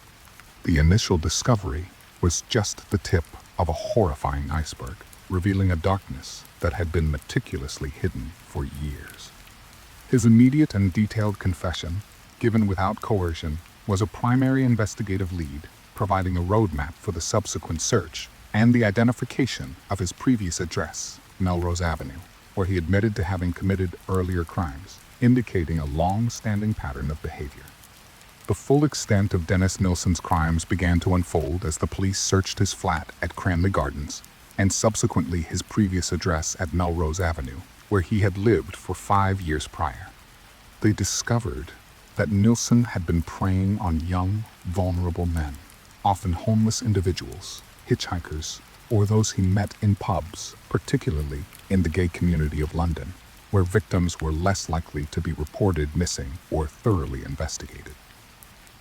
The initial discovery was just the tip of a horrifying iceberg, revealing a darkness that had been meticulously hidden for years. His immediate and detailed confession, given without coercion, was a primary investigative lead, providing a roadmap for the subsequent search and the identification of his previous address, Melrose Avenue, where he admitted to having committed earlier crimes, indicating a long-standing pattern of behavior. The full extent of Dennis Nilsen's crimes began to unfold as the police searched his flat at Cranley Gardens and subsequently his previous address at Melrose Avenue, where he had lived for 5 years prior. They discovered that Nilsen had been preying on young, vulnerable men, often homeless individuals, hitchhikers, or those he met in pubs, particularly in the gay community of London. where victims were less likely to be reported missing or thoroughly investigated.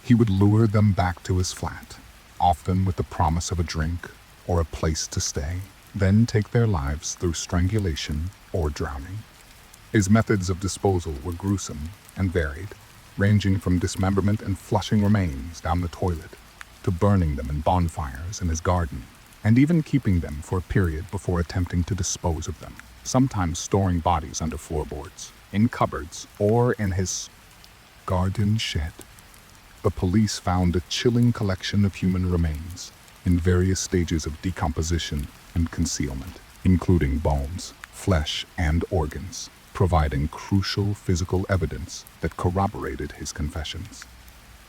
He would lure them back to his flat, often with the promise of a drink or a place to stay, then take their lives through strangulation or drowning. His methods of disposal were gruesome and varied, ranging from dismemberment and flushing remains down the toilet to burning them in bonfires in his garden, and even keeping them for a period before attempting to dispose of them, sometimes storing bodies under floorboards, in cupboards, or in his garden shed. The police found a chilling collection of human remains in various stages of decomposition and concealment, including bones, flesh, and organs, providing crucial physical evidence that corroborated his confessions.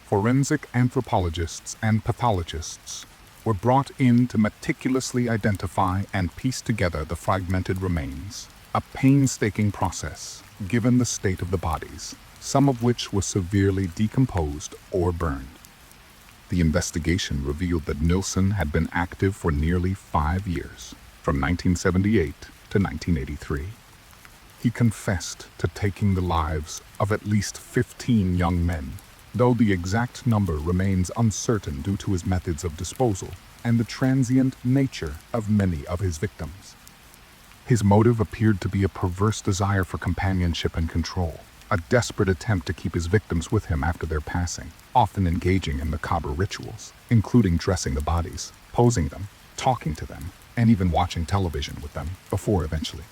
Forensic anthropologists and pathologists were brought in to meticulously identify and piece together the fragmented remains, a painstaking process given the state of the bodies, some of which were severely decomposed or burned. The investigation revealed that Nilsen had been active for nearly 5 years, from 1978 to 1983. He confessed to taking the lives of at least 15 young men, though the exact number remains uncertain due to his methods of disposal and the transient nature of many of his victims. His motive appeared to be a perverse desire for companionship and control, a desperate attempt to keep his victims with him after their passing, often engaging in macabre rituals, including dressing the bodies, posing them, talking to them, and even watching television with them before eventually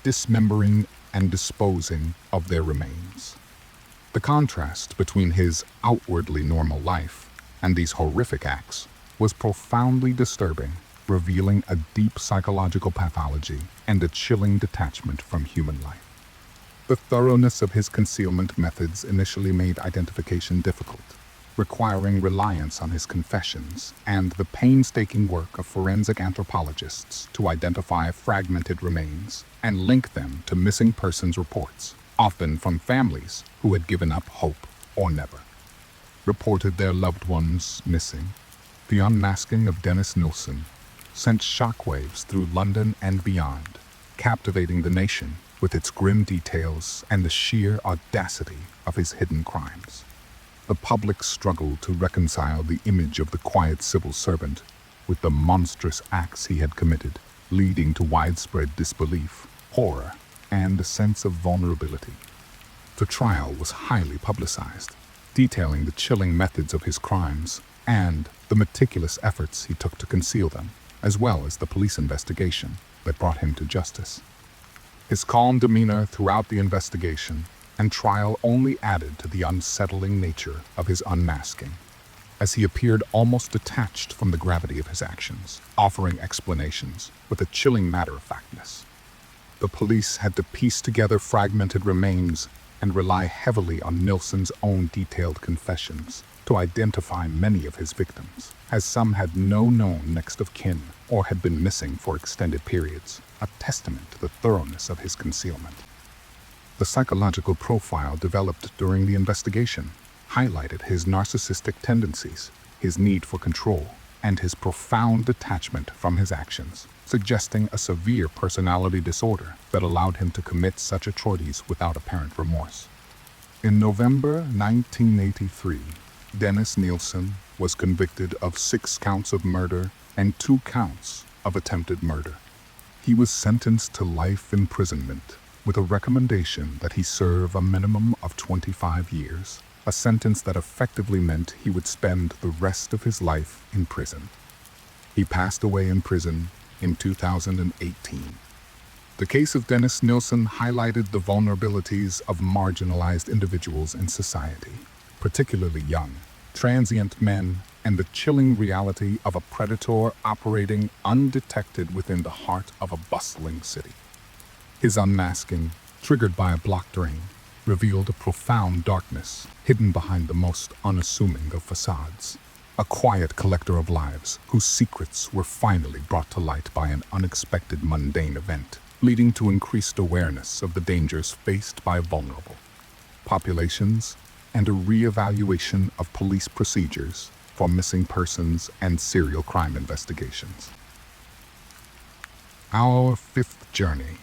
dismembering and disposing of their remains. The contrast between his outwardly normal life and these horrific acts was profoundly disturbing, revealing a deep psychological pathology and a chilling detachment from human life. The thoroughness of his concealment methods initially made identification difficult, requiring reliance on his confessions and the painstaking work of forensic anthropologists to identify fragmented remains and link them to missing persons reports, often from families who had given up hope or never reported their loved ones missing. The unmasking of Dennis Nilsen sent shockwaves through London and beyond, captivating the nation with its grim details and the sheer audacity of his hidden crimes. The public struggled to reconcile the image of the quiet civil servant with the monstrous acts he had committed, leading to widespread disbelief, horror, and a sense of vulnerability. The trial was highly publicized, detailing the chilling methods of his crimes and the meticulous efforts he took to conceal them, as well as the police investigation that brought him to justice. His calm demeanor throughout the investigation and trial only added to the unsettling nature of his unmasking, as he appeared almost detached from the gravity of his actions, offering explanations with a chilling matter-of-factness. The police had to piece together fragmented remains and rely heavily on Nilsen's own detailed confessions to identify many of his victims, as some had no known next of kin or had been missing for extended periods, a testament to the thoroughness of his concealment. The psychological profile developed during the investigation highlighted his narcissistic tendencies, his need for control, and his profound detachment from his actions, suggesting a severe personality disorder that allowed him to commit such atrocities without apparent remorse. In November 1983, Dennis Nilsen was convicted of 6 counts of murder and 2 counts of attempted murder. He was sentenced to life imprisonment with a recommendation that he serve a minimum of 25 years, a sentence that effectively meant he would spend the rest of his life in prison. He passed away in prison in 2018. The case of Dennis Nilsen highlighted the vulnerabilities of marginalized individuals in society, particularly young, transient men, and the chilling reality of a predator operating undetected within the heart of a bustling city. His unmasking, triggered by a blocked drain, revealed a profound darkness hidden behind the most unassuming of facades. A quiet collector of lives whose secrets were finally brought to light by an unexpected mundane event, leading to increased awareness of the dangers faced by vulnerable populations and a re-evaluation of police procedures for missing persons and serial crime investigations. Our 5th journey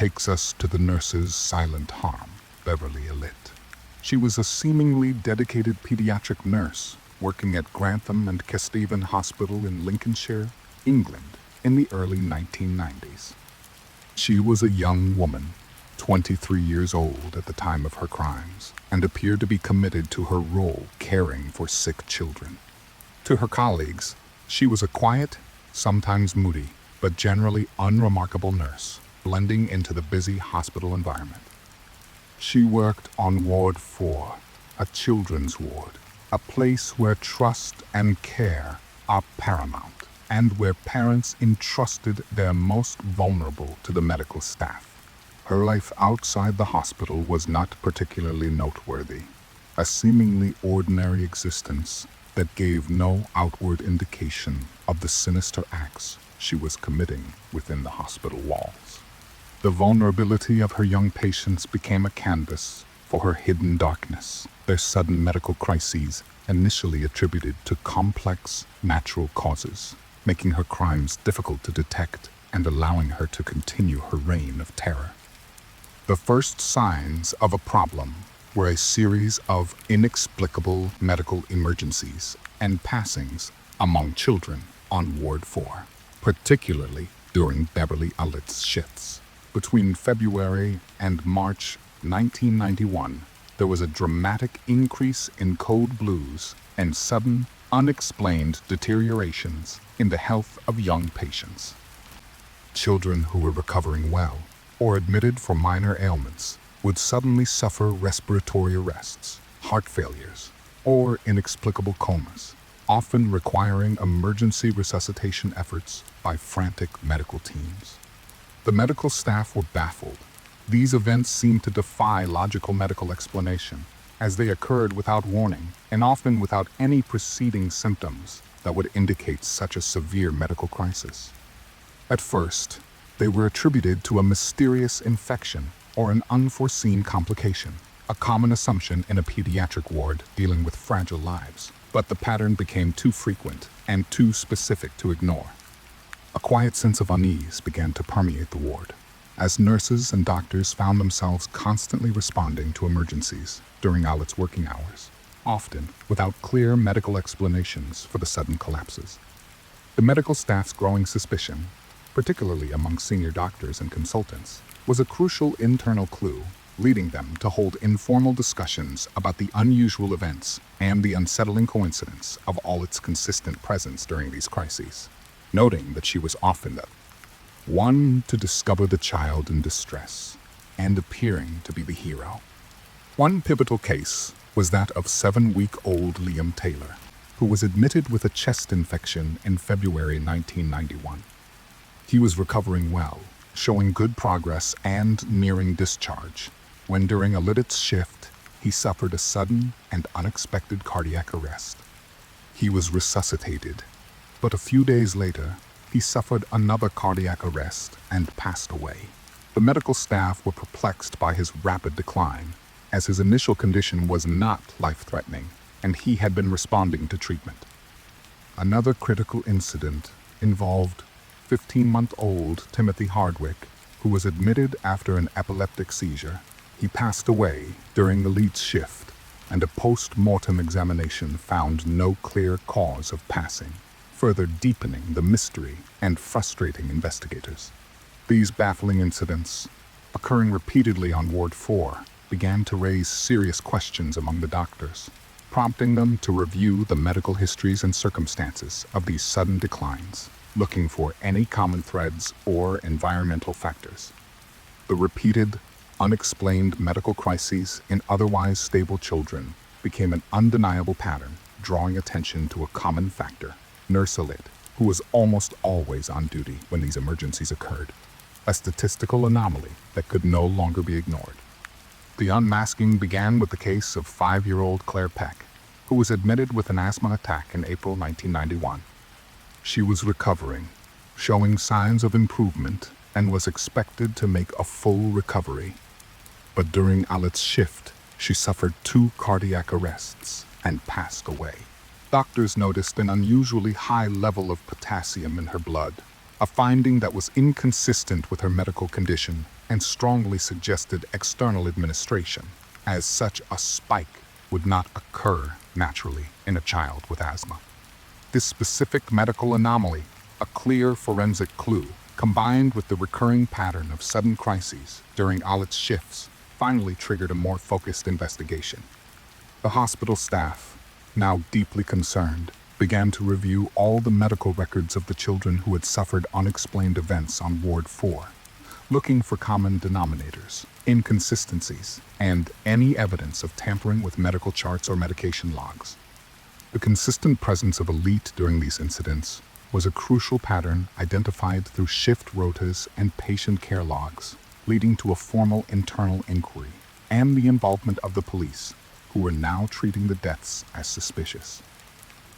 takes us to the nurse's silent harm, Beverley Allitt. She was a seemingly dedicated pediatric nurse working at Grantham and Kesteven Hospital in Lincolnshire, England, in the early 1990s. She was a young woman, 23 years old at the time of her crimes, and appeared to be committed to her role caring for sick children. To her colleagues, she was a quiet, sometimes moody, but generally unremarkable nurse, blending into the busy hospital environment. She worked on Ward 4, a children's ward, a place where trust and care are paramount, and where parents entrusted their most vulnerable to the medical staff. Her life outside the hospital was not particularly noteworthy, a seemingly ordinary existence that gave no outward indication of the sinister acts she was committing within the hospital walls. The vulnerability of her young patients became a canvas for her hidden darkness, their sudden medical crises initially attributed to complex natural causes, making her crimes difficult to detect and allowing her to continue her reign of terror. The first signs of a problem were a series of inexplicable medical emergencies and passings among children on Ward 4, particularly during Beverley Allitt's shifts. Between February and March 1991, there was a dramatic increase in code blues and sudden, unexplained deteriorations in the health of young patients. Children who were recovering well or admitted for minor ailments would suddenly suffer respiratory arrests, heart failures, or inexplicable comas, often requiring emergency resuscitation efforts by frantic medical teams. The medical staff were baffled. These events seemed to defy logical medical explanation, as they occurred without warning and often without any preceding symptoms that would indicate such a severe medical crisis. At first, they were attributed to a mysterious infection or an unforeseen complication, a common assumption in a pediatric ward dealing with fragile lives, but the pattern became too frequent and too specific to ignore. A quiet sense of unease began to permeate the ward, as nurses and doctors found themselves constantly responding to emergencies during Allitt's working hours, often without clear medical explanations for the sudden collapses. The medical staff's growing suspicion, particularly among senior doctors and consultants, was a crucial internal clue, leading them to hold informal discussions about the unusual events and the unsettling coincidence of Allitt's consistent presence during these crises, noting that she was often the one to discover the child in distress and appearing to be the hero. One pivotal case was that of 7-week-old Liam Taylor, who was admitted with a chest infection in February 1991. He was recovering well, showing good progress and nearing discharge, when during Allitt's shift, he suffered a sudden and unexpected cardiac arrest. He was resuscitated, but a few days later, he suffered another cardiac arrest and passed away. The medical staff were perplexed by his rapid decline, as his initial condition was not life-threatening, and he had been responding to treatment. Another critical incident involved 15-month-old Timothy Hardwick, who was admitted after an epileptic seizure. He passed away during the lead shift, and a post-mortem examination found no clear cause of passing, further deepening the mystery and frustrating investigators. These baffling incidents, occurring repeatedly on Ward 4, began to raise serious questions among the doctors, prompting them to review the medical histories and circumstances of these sudden declines, looking for any common threads or environmental factors. The repeated, unexplained medical crises in otherwise stable children became an undeniable pattern, drawing attention to a common factor: Nurse Allitt, who was almost always on duty when these emergencies occurred, a statistical anomaly that could no longer be ignored. The unmasking began with the case of 5-year-old Claire Peck, who was admitted with an asthma attack in April 1991. She was recovering, showing signs of improvement, and was expected to make a full recovery. But during Allitt's shift, she suffered 2 cardiac arrests and passed away. Doctors noticed an unusually high level of potassium in her blood, a finding that was inconsistent with her medical condition and strongly suggested external administration, as such a spike would not occur naturally in a child with asthma. This specific medical anomaly, a clear forensic clue, combined with the recurring pattern of sudden crises during Allitt's shifts, finally triggered a more focused investigation. The hospital staff, now deeply concerned, began to review all the medical records of the children who had suffered unexplained events on Ward 4, looking for common denominators, inconsistencies, and any evidence of tampering with medical charts or medication logs. The consistent presence of Allitt during these incidents was a crucial pattern identified through shift rotas and patient care logs, leading to a formal internal inquiry and the involvement of the police, who were now treating the deaths as suspicious.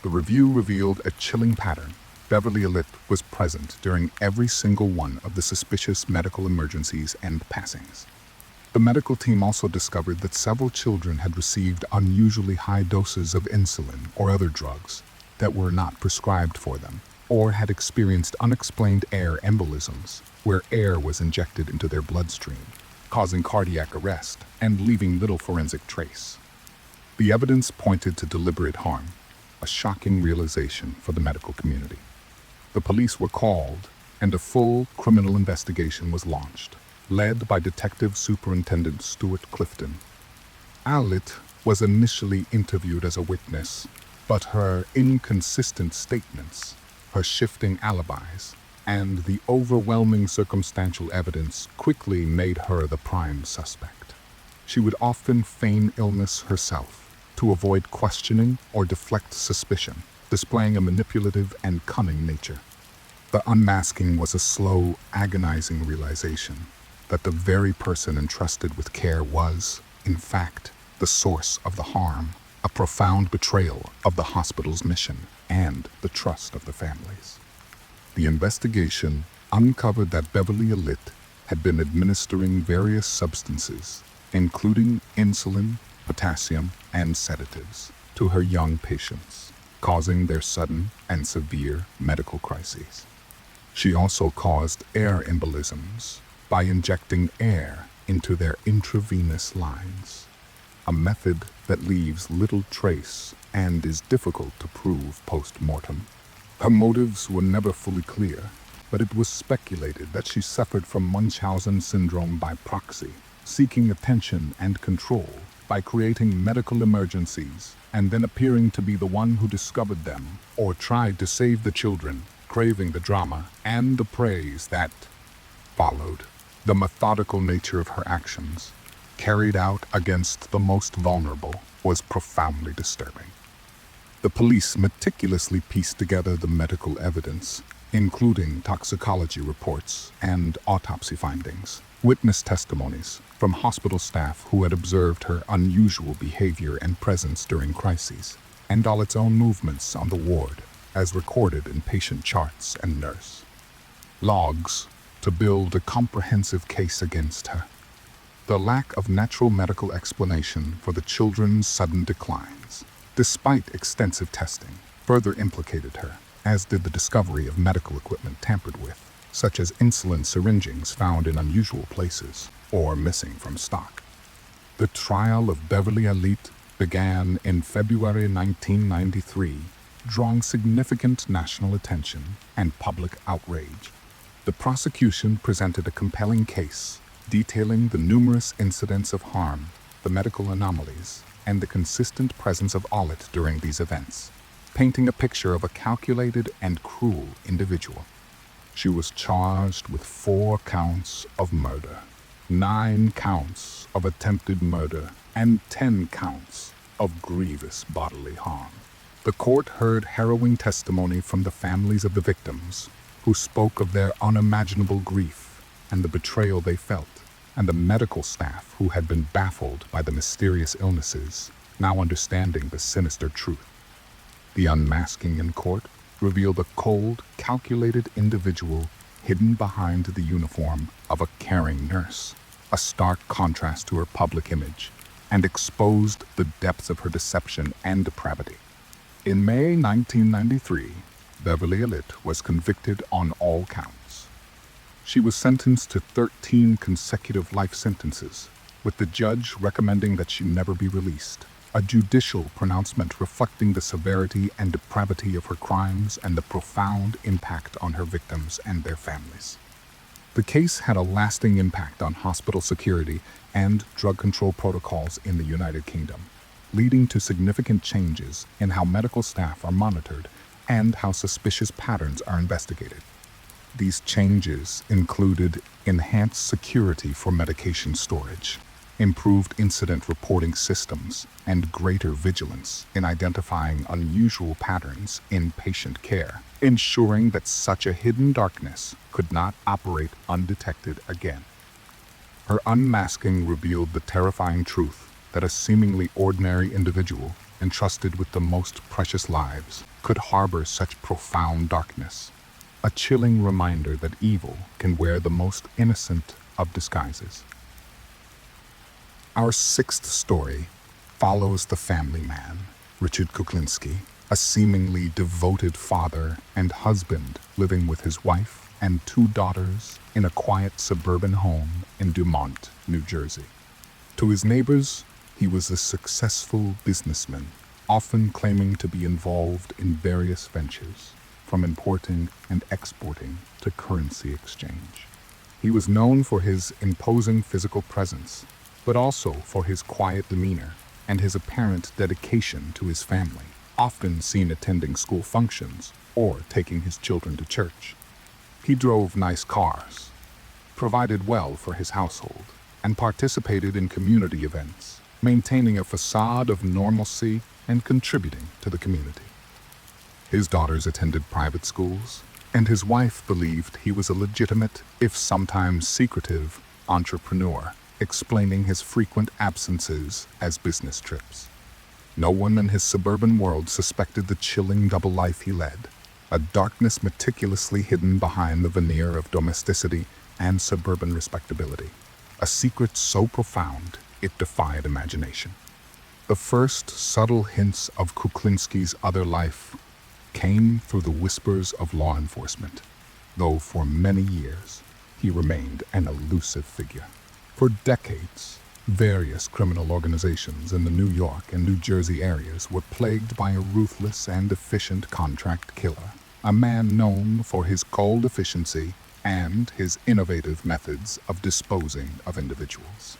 The review revealed a chilling pattern. Beverley Allitt was present during every single one of the suspicious medical emergencies and passings. The medical team also discovered that several children had received unusually high doses of insulin or other drugs that were not prescribed for them, or had experienced unexplained air embolisms, where air was injected into their bloodstream, causing cardiac arrest and leaving little forensic trace. The evidence pointed to deliberate harm, a shocking realization for the medical community. The police were called, and a full criminal investigation was launched, led by Detective Superintendent Stuart Clifton. Allitt was initially interviewed as a witness, but her inconsistent statements, her shifting alibis, and the overwhelming circumstantial evidence quickly made her the prime suspect. She would often feign illness herself to avoid questioning or deflect suspicion, displaying a manipulative and cunning nature. The unmasking was a slow, agonizing realization that the very person entrusted with care was, in fact, the source of the harm, a profound betrayal of the hospital's mission and the trust of the families. The investigation uncovered that Beverley Allitt had been administering various substances, including insulin, potassium, and sedatives, to her young patients, causing their sudden and severe medical crises. She also caused air embolisms by injecting air into their intravenous lines, a method that leaves little trace and is difficult to prove post-mortem. Her motives were never fully clear, but it was speculated that she suffered from Munchausen syndrome by proxy, seeking attention and control by creating medical emergencies and then appearing to be the one who discovered them or tried to save the children, craving the drama and the praise that followed. The methodical nature of her actions, carried out against the most vulnerable, was profoundly disturbing. The police meticulously pieced together the medical evidence, including toxicology reports and autopsy findings, witness testimonies from hospital staff who had observed her unusual behavior and presence during crises, and Allitt's own movements on the ward, as recorded in patient charts and nurse logs, to build a comprehensive case against her. The lack of natural medical explanation for the children's sudden declines, despite extensive testing, further implicated her, as did the discovery of medical equipment tampered with, such as insulin syringings found in unusual places or missing from stock. The trial of Beverley Allitt began in February 1993, drawing significant national attention and public outrage. The prosecution presented a compelling case detailing the numerous incidents of harm, the medical anomalies, and the consistent presence of Allitt during these events, painting a picture of a calculated and cruel individual. She was charged with 4 counts of murder, 9 counts of attempted murder, and 10 counts of grievous bodily harm. The court heard harrowing testimony from the families of the victims, who spoke of their unimaginable grief and the betrayal they felt, and the medical staff who had been baffled by the mysterious illnesses, now understanding the sinister truth. The unmasking in court revealed a cold, calculated individual hidden behind the uniform of a caring nurse, a stark contrast to her public image, and exposed the depths of her deception and depravity. In May 1993, Beverley Allitt was convicted on all counts. She was sentenced to 13 consecutive life sentences, with the judge recommending that she never be released, a judicial pronouncement reflecting the severity and depravity of her crimes and the profound impact on her victims and their families. The case had a lasting impact on hospital security and drug control protocols in the United Kingdom, leading to significant changes in how medical staff are monitored and how suspicious patterns are investigated. These changes included enhanced security for medication storage, improved incident reporting systems, and greater vigilance in identifying unusual patterns in patient care, ensuring that such a hidden darkness could not operate undetected again. Her unmasking revealed the terrifying truth that a seemingly ordinary individual entrusted with the most precious lives could harbor such profound darkness, a chilling reminder that evil can wear the most innocent of disguises. Our sixth story follows the family man, Richard Kuklinski, a seemingly devoted father and husband living with his wife and 2 daughters in a quiet suburban home in Dumont, New Jersey. To his neighbors, he was a successful businessman, often claiming to be involved in various ventures, from importing and exporting to currency exchange. He was known for his imposing physical presence, but also for his quiet demeanor and his apparent dedication to his family, often seen attending school functions or taking his children to church. He drove nice cars, provided well for his household, and participated in community events, maintaining a facade of normalcy and contributing to the community. His daughters attended private schools, and his wife believed he was a legitimate, if sometimes secretive, entrepreneur, explaining his frequent absences as business trips. No one in his suburban world suspected the chilling double life he led, a darkness meticulously hidden behind the veneer of domesticity and suburban respectability, a secret so profound it defied imagination. The first subtle hints of Kuklinski's other life came through the whispers of law enforcement, though for many years he remained an elusive figure. For decades, various criminal organizations in the New York and New Jersey areas were plagued by a ruthless and efficient contract killer, a man known for his cold efficiency and his innovative methods of disposing of individuals.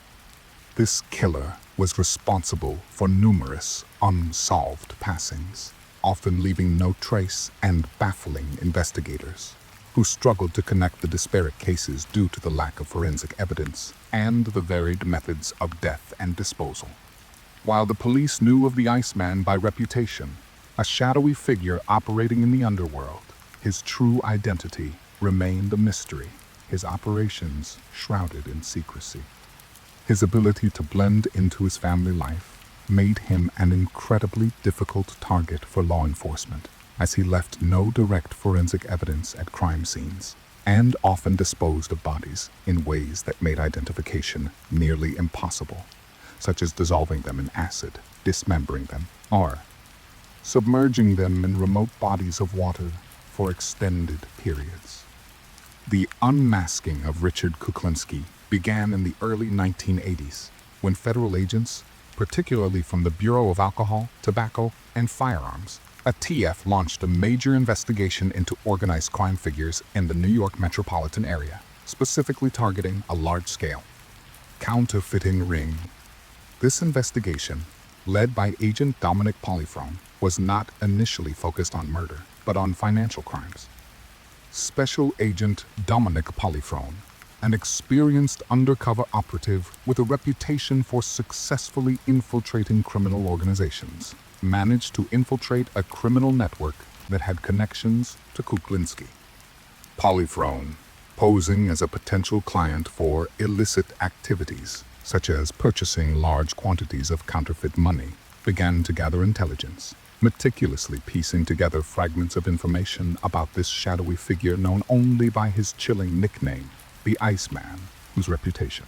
This killer was responsible for numerous unsolved passings, often leaving no trace and baffling investigators who struggled to connect the disparate cases due to the lack of forensic evidence and the varied methods of death and disposal. While the police knew of the Iceman by reputation, a shadowy figure operating in the underworld, his true identity remained a mystery, his operations shrouded in secrecy. His ability to blend into his family life made him an incredibly difficult target for law enforcement, as he left no direct forensic evidence at crime scenes and often disposed of bodies in ways that made identification nearly impossible, such as dissolving them in acid, dismembering them, or submerging them in remote bodies of water for extended periods. The unmasking of Richard Kuklinski began in the early 1980s, when federal agents, particularly from the Bureau of Alcohol, Tobacco, and Firearms, ATF, launched a major investigation into organized crime figures in the New York metropolitan area, specifically targeting a large-scale counterfeiting ring. This investigation, led by Agent Dominic Polyphron, was not initially focused on murder, but on financial crimes. Special Agent Dominic Polyphron, an experienced undercover operative with a reputation for successfully infiltrating criminal organizations, managed to infiltrate a criminal network that had connections to Kuklinski. Polyphron, posing as a potential client for illicit activities, such as purchasing large quantities of counterfeit money, began to gather intelligence, meticulously piecing together fragments of information about this shadowy figure known only by his chilling nickname, the Iceman, whose reputation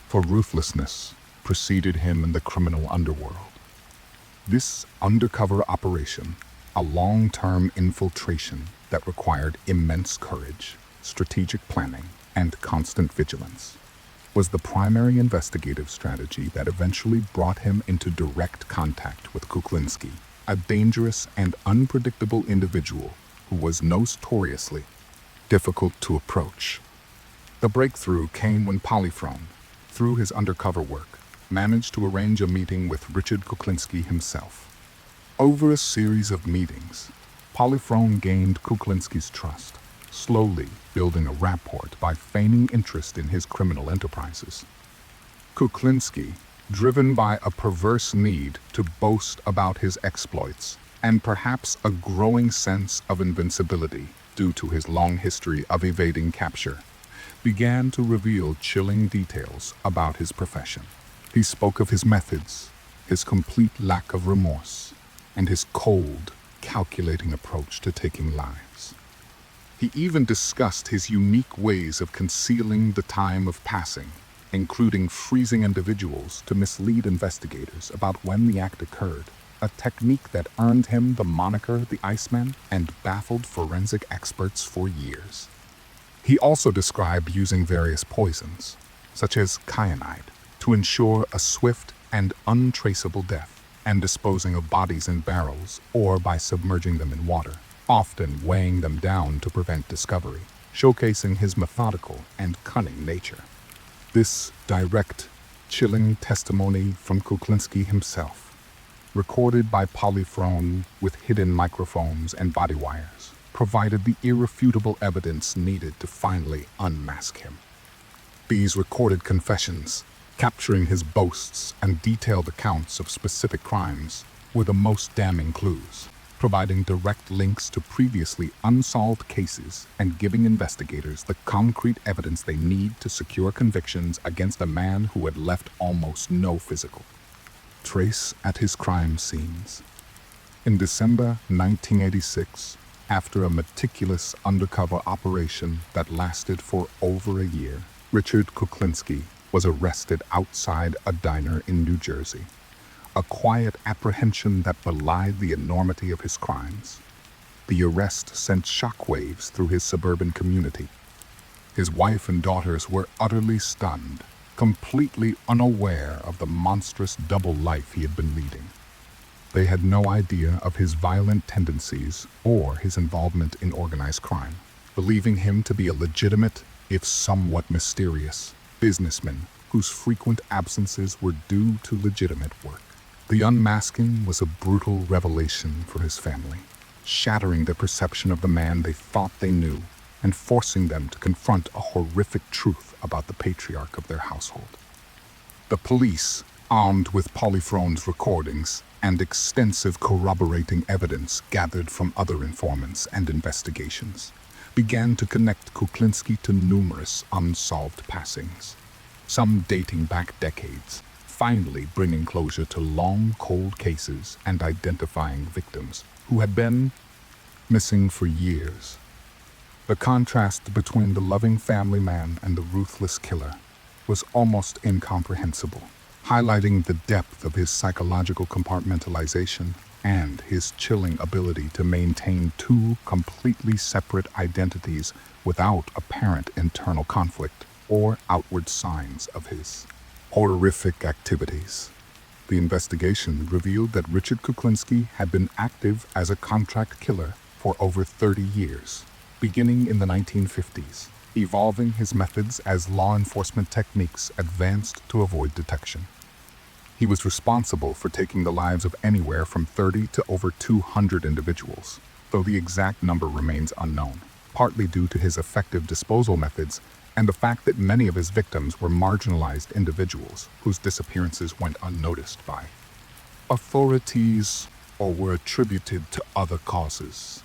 for ruthlessness preceded him in the criminal underworld. This undercover operation, a long-term infiltration that required immense courage, strategic planning, and constant vigilance, was the primary investigative strategy that eventually brought him into direct contact with Kuklinski, a dangerous and unpredictable individual who was notoriously difficult to approach. The breakthrough came when Polyphron, through his undercover work, managed to arrange a meeting with Richard Kuklinski himself. Over a series of meetings, Polyphron gained Kuklinski's trust, slowly building a rapport by feigning interest in his criminal enterprises. Kuklinski, driven by a perverse need to boast about his exploits and perhaps a growing sense of invincibility due to his long history of evading capture, began to reveal chilling details about his profession. He spoke of his methods, his complete lack of remorse, and his cold, calculating approach to taking lives. He even discussed his unique ways of concealing the time of passing, including freezing individuals to mislead investigators about when the act occurred, a technique that earned him the moniker the Iceman and baffled forensic experts for years. He also described using various poisons, such as cyanide, to ensure a swift and untraceable death, and disposing of bodies in barrels or by submerging them in water, often weighing them down to prevent discovery, showcasing his methodical and cunning nature. This direct, chilling testimony from Kuklinski himself, recorded by Polyphron with hidden microphones and body wires, provided the irrefutable evidence needed to finally unmask him. These recorded confessions, capturing his boasts and detailed accounts of specific crimes, were the most damning clues, providing direct links to previously unsolved cases and giving investigators the concrete evidence they need to secure convictions against a man who had left almost no physical trace at his crime scenes. In December 1986, after a meticulous undercover operation that lasted for over a year, Richard Kuklinski was arrested outside a diner in New Jersey, a quiet apprehension that belied the enormity of his crimes. The arrest sent shockwaves through his suburban community. His wife and daughters were utterly stunned, completely unaware of the monstrous double life he had been leading. They had no idea of his violent tendencies or his involvement in organized crime, believing him to be a legitimate, if somewhat mysterious, businessman whose frequent absences were due to legitimate work. The unmasking was a brutal revelation for his family, shattering their perception of the man they thought they knew and forcing them to confront a horrific truth about the patriarch of their household. The police, armed with Polyphron's recordings and extensive corroborating evidence gathered from other informants and investigations, began to connect Kuklinski to numerous unsolved passings, some dating back decades, finally bringing closure to long, cold cases and identifying victims who had been missing for years. The contrast between the loving family man and the ruthless killer was almost incomprehensible, highlighting the depth of his psychological compartmentalization and his chilling ability to maintain two completely separate identities without apparent internal conflict or outward signs of his horrific activities. The investigation revealed that Richard Kuklinski had been active as a contract killer for over 30 years, beginning in the 1950s, evolving his methods as law enforcement techniques advanced to avoid detection. He was responsible for taking the lives of anywhere from 30 to over 200 individuals, though the exact number remains unknown, partly due to his effective disposal methods and the fact that many of his victims were marginalized individuals whose disappearances went unnoticed by authorities or were attributed to other causes.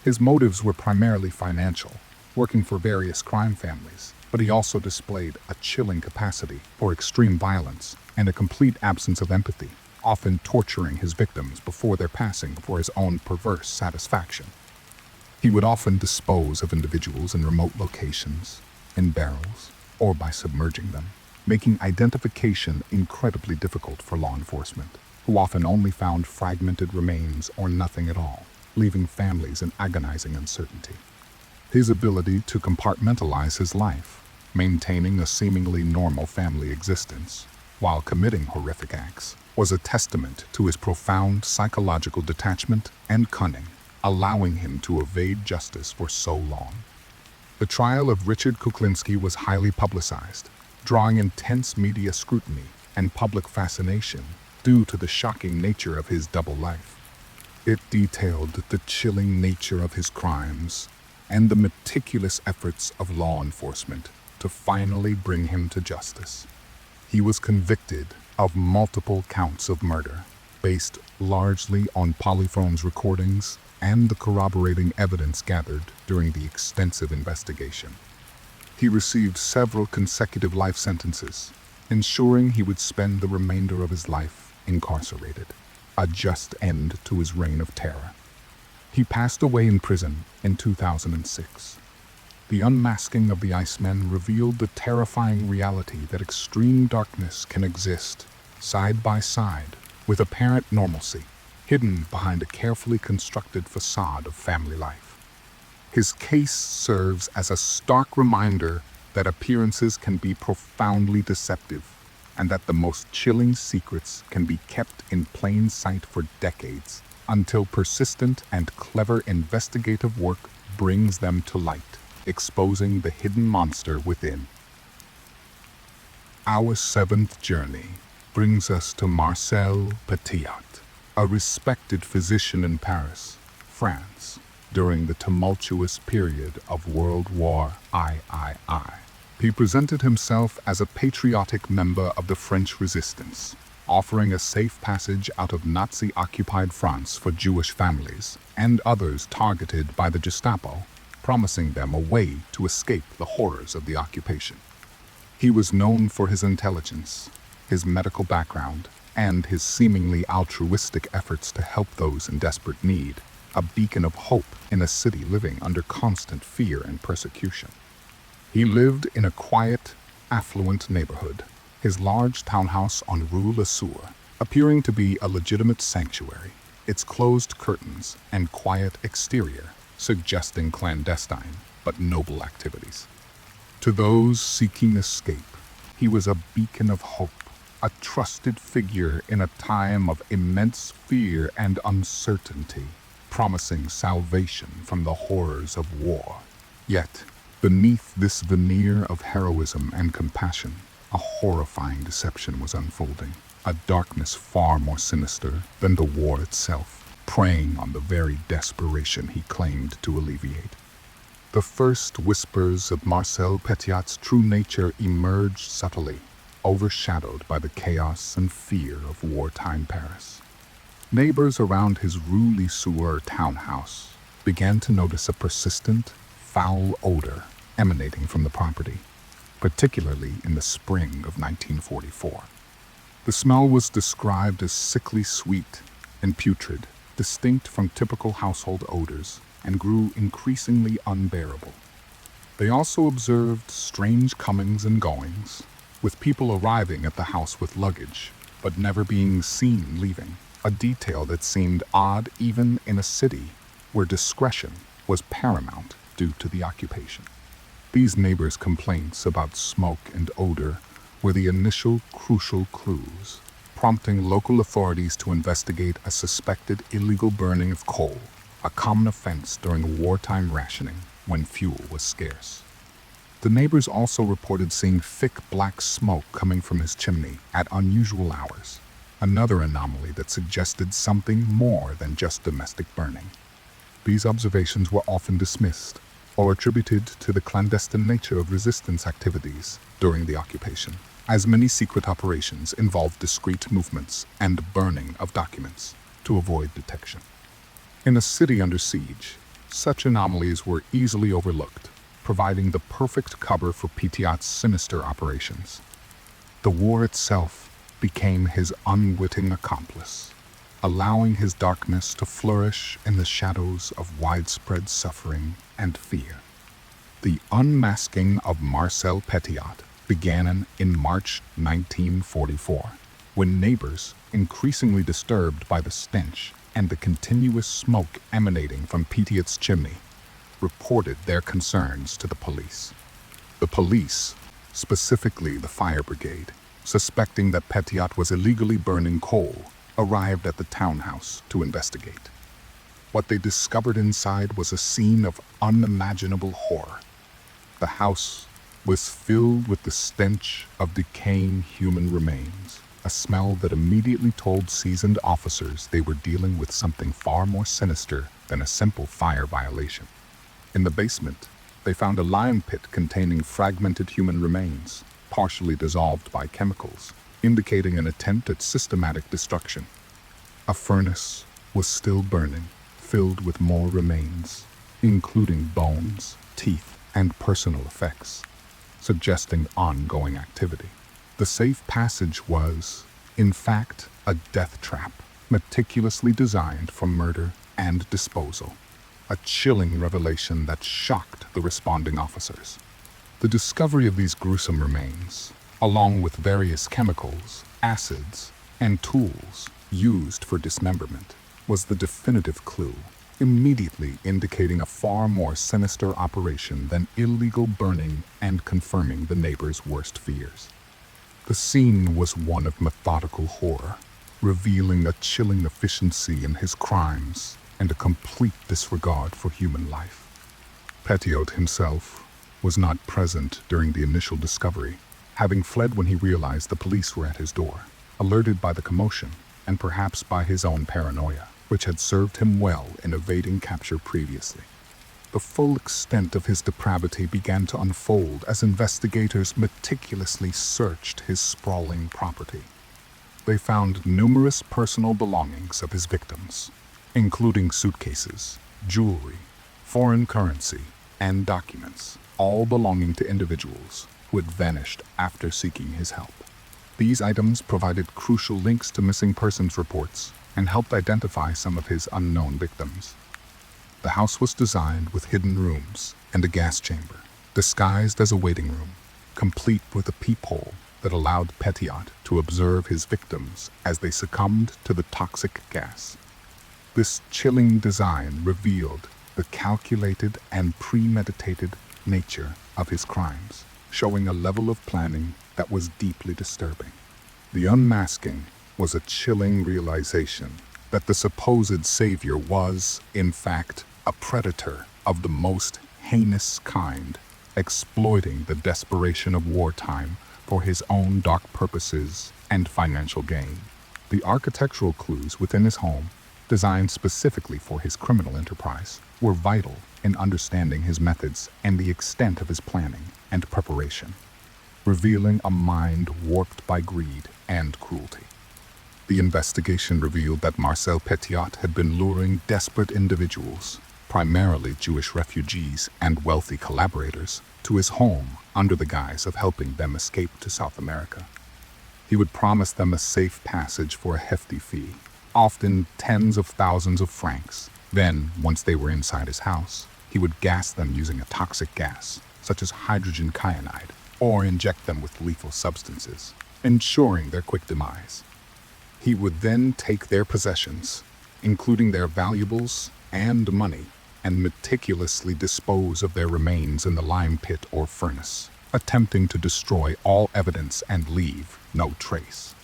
His motives were primarily financial, working for various crime families, but he also displayed a chilling capacity for extreme violence and a complete absence of empathy, often torturing his victims before their passing for his own perverse satisfaction. He would often dispose of individuals in remote locations, in barrels, or by submerging them, making identification incredibly difficult for law enforcement, who often only found fragmented remains or nothing at all. leaving families in agonizing uncertainty. His ability to compartmentalize his life, maintaining a seemingly normal family existence, while committing horrific acts, was a testament to his profound psychological detachment and cunning, allowing him to evade justice for so long. The trial of Richard Kuklinski was highly publicized, drawing intense media scrutiny and public fascination due to the shocking nature of his double life. It detailed the chilling nature of his crimes and the meticulous efforts of law enforcement to finally bring him to justice. He was convicted of multiple counts of murder, based largely on Polyphone's recordings and the corroborating evidence gathered during the extensive investigation. He received several consecutive life sentences, ensuring he would spend the remainder of his life incarcerated, a just end to his reign of terror. He passed away in prison in 2006. The unmasking of the Iceman revealed the terrifying reality that extreme darkness can exist side by side with apparent normalcy, hidden behind a carefully constructed facade of family life. His case serves as a stark reminder that appearances can be profoundly deceptive, and that the most chilling secrets can be kept in plain sight for decades until persistent and clever investigative work brings them to light, exposing the hidden monster within. Our seventh journey brings us to Marcel Petiot, a respected physician in Paris, France, during the tumultuous period of World War II. He presented himself as a patriotic member of the French resistance, offering a safe passage out of Nazi-occupied France for Jewish families and others targeted by the Gestapo, promising them a way to escape the horrors of the occupation. He was known for his intelligence, his medical background, and his seemingly altruistic efforts to help those in desperate need, a beacon of hope in a city living under constant fear and persecution. He lived in a quiet, affluent neighborhood, his large townhouse on Rue Le Sour appearing to be a legitimate sanctuary, its closed curtains and quiet exterior suggesting clandestine but noble activities. To those seeking escape, he was a beacon of hope, a trusted figure in a time of immense fear and uncertainty, promising salvation from the horrors of war. Yet, beneath this veneer of heroism and compassion, a horrifying deception was unfolding, a darkness far more sinister than the war itself, preying on the very desperation he claimed to alleviate. The first whispers of Marcel Petiot's true nature emerged subtly, overshadowed by the chaos and fear of wartime Paris. Neighbors around his Rue Le Sour townhouse began to notice a persistent, foul odor emanating from the property, particularly in the spring of 1944. The smell was described as sickly sweet and putrid, distinct from typical household odors, and grew increasingly unbearable. They also observed strange comings and goings, with people arriving at the house with luggage, but never being seen leaving, a detail that seemed odd even in a city where discretion was paramount due to the occupation. These neighbors' complaints about smoke and odor were the initial crucial clues, prompting local authorities to investigate a suspected illegal burning of coal, a common offense during wartime rationing when fuel was scarce. The neighbors also reported seeing thick black smoke coming from his chimney at unusual hours, another anomaly that suggested something more than just domestic burning. These observations were often dismissed or attributed to the clandestine nature of resistance activities during the occupation, as many secret operations involved discreet movements and burning of documents to avoid detection. In a city under siege, such anomalies were easily overlooked, providing the perfect cover for Petiot's sinister operations. The war itself became his unwitting accomplice, allowing his darkness to flourish in the shadows of widespread suffering and fear. The unmasking of Marcel Petiot began in March 1944, when neighbors, increasingly disturbed by the stench, and the continuous smoke emanating from Pickton's chimney reported their concerns to the police. The police, specifically the fire brigade, suspecting that Pickton was illegally burning coal, arrived at the townhouse to investigate. What they discovered inside was a scene of unimaginable horror. The house was filled with the stench of decaying human remains, a smell that immediately told seasoned officers they were dealing with something far more sinister than a simple fire violation. In the basement, they found a lime pit containing fragmented human remains, partially dissolved by chemicals, indicating an attempt at systematic destruction. A furnace was still burning, filled with more remains, including bones, teeth, and personal effects, suggesting ongoing activity. The safe passage was, in fact, a death trap, meticulously designed for murder and disposal. A chilling revelation that shocked the responding officers. The discovery of these gruesome remains, along with various chemicals, acids, and tools used for dismemberment, was the definitive clue, immediately indicating a far more sinister operation than illegal burning and confirming the neighbors' worst fears. The scene was one of methodical horror, revealing a chilling efficiency in his crimes and a complete disregard for human life. Pickton himself was not present during the initial discovery, having fled when he realized the police were at his door, alerted by the commotion and perhaps by his own paranoia, which had served him well in evading capture previously. The full extent of his depravity began to unfold as investigators meticulously searched his sprawling property. They found numerous personal belongings of his victims, including suitcases, jewelry, foreign currency, and documents, all belonging to individuals who had vanished after seeking his help. These items provided crucial links to missing persons reports and helped identify some of his unknown victims. The house was designed with hidden rooms and a gas chamber, disguised as a waiting room, complete with a peephole that allowed Pickton to observe his victims as they succumbed to the toxic gas. This chilling design revealed the calculated and premeditated nature of his crimes, showing a level of planning that was deeply disturbing. The unmasking was a chilling realization that the supposed savior was, in fact, a predator of the most heinous kind, exploiting the desperation of wartime for his own dark purposes and financial gain. The architectural clues within his home, designed specifically for his criminal enterprise, were vital in understanding his methods and the extent of his planning and preparation, revealing a mind warped by greed and cruelty. The investigation revealed that Marcel Pickton had been luring desperate individuals, primarily Jewish refugees and wealthy collaborators, to his home under the guise of helping them escape to South America. He would promise them a safe passage for a hefty fee, often tens of thousands of francs. Then, once they were inside his house, he would gas them using a toxic gas, such as hydrogen cyanide, or inject them with lethal substances, ensuring their quick demise. He would then take their possessions, including their valuables and money, and meticulously dispose of their remains in the lime pit or furnace, attempting to destroy all evidence and leave no trace.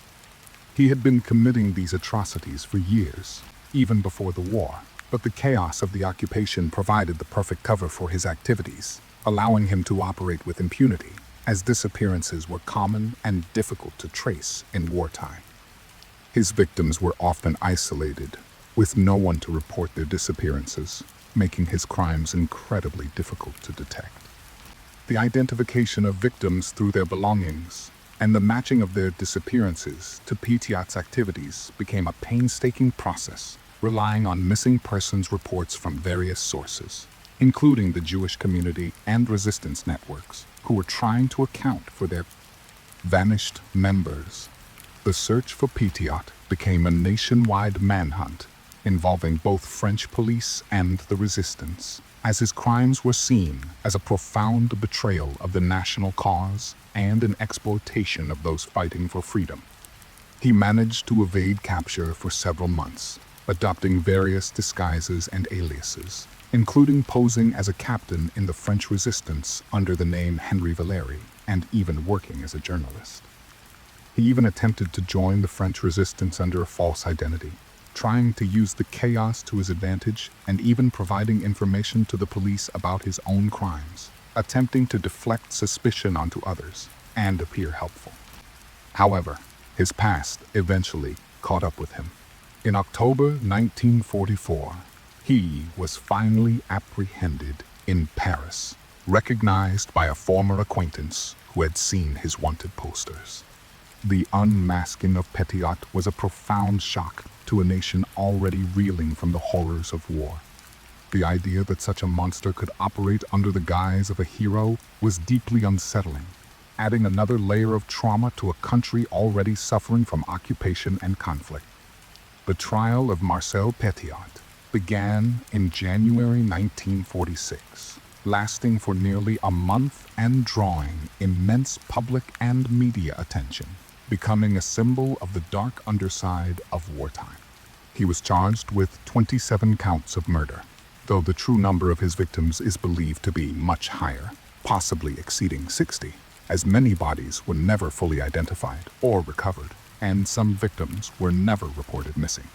He had been committing these atrocities for years, even before the war, but the chaos of the occupation provided the perfect cover for his activities, allowing him to operate with impunity, as disappearances were common and difficult to trace in wartime. His victims were often isolated, with no one to report their disappearances, making his crimes incredibly difficult to detect. The identification of victims through their belongings and the matching of their disappearances to Pickton's activities became a painstaking process, relying on missing persons reports from various sources, including the Jewish community and resistance networks, who were trying to account for their vanished members. The search for Pickton became a nationwide manhunt, involving both French police and the resistance, as his crimes were seen as a profound betrayal of the national cause and an exploitation of those fighting for freedom. He managed to evade capture for several months, adopting various disguises and aliases, including posing as a captain in the French resistance under the name Henri Valéry, and even working as a journalist. He even attempted to join the French resistance under a false identity, trying to use the chaos to his advantage and even providing information to the police about his own crimes, attempting to deflect suspicion onto others and appear helpful. However, his past eventually caught up with him. In October 1944, he was finally apprehended in Paris, recognized by a former acquaintance who had seen his wanted posters. The unmasking of Petiot was a profound shock to a nation already reeling from the horrors of war. The idea that such a monster could operate under the guise of a hero was deeply unsettling, adding another layer of trauma to a country already suffering from occupation and conflict. The trial of Marcel Petiot began in January 1946, lasting for nearly a month and drawing immense public and media attention, becoming a symbol of the dark underside of wartime. He was charged with 27 counts of murder, though the true number of his victims is believed to be much higher, possibly exceeding 60, as many bodies were never fully identified or recovered, and some victims were never reported missing.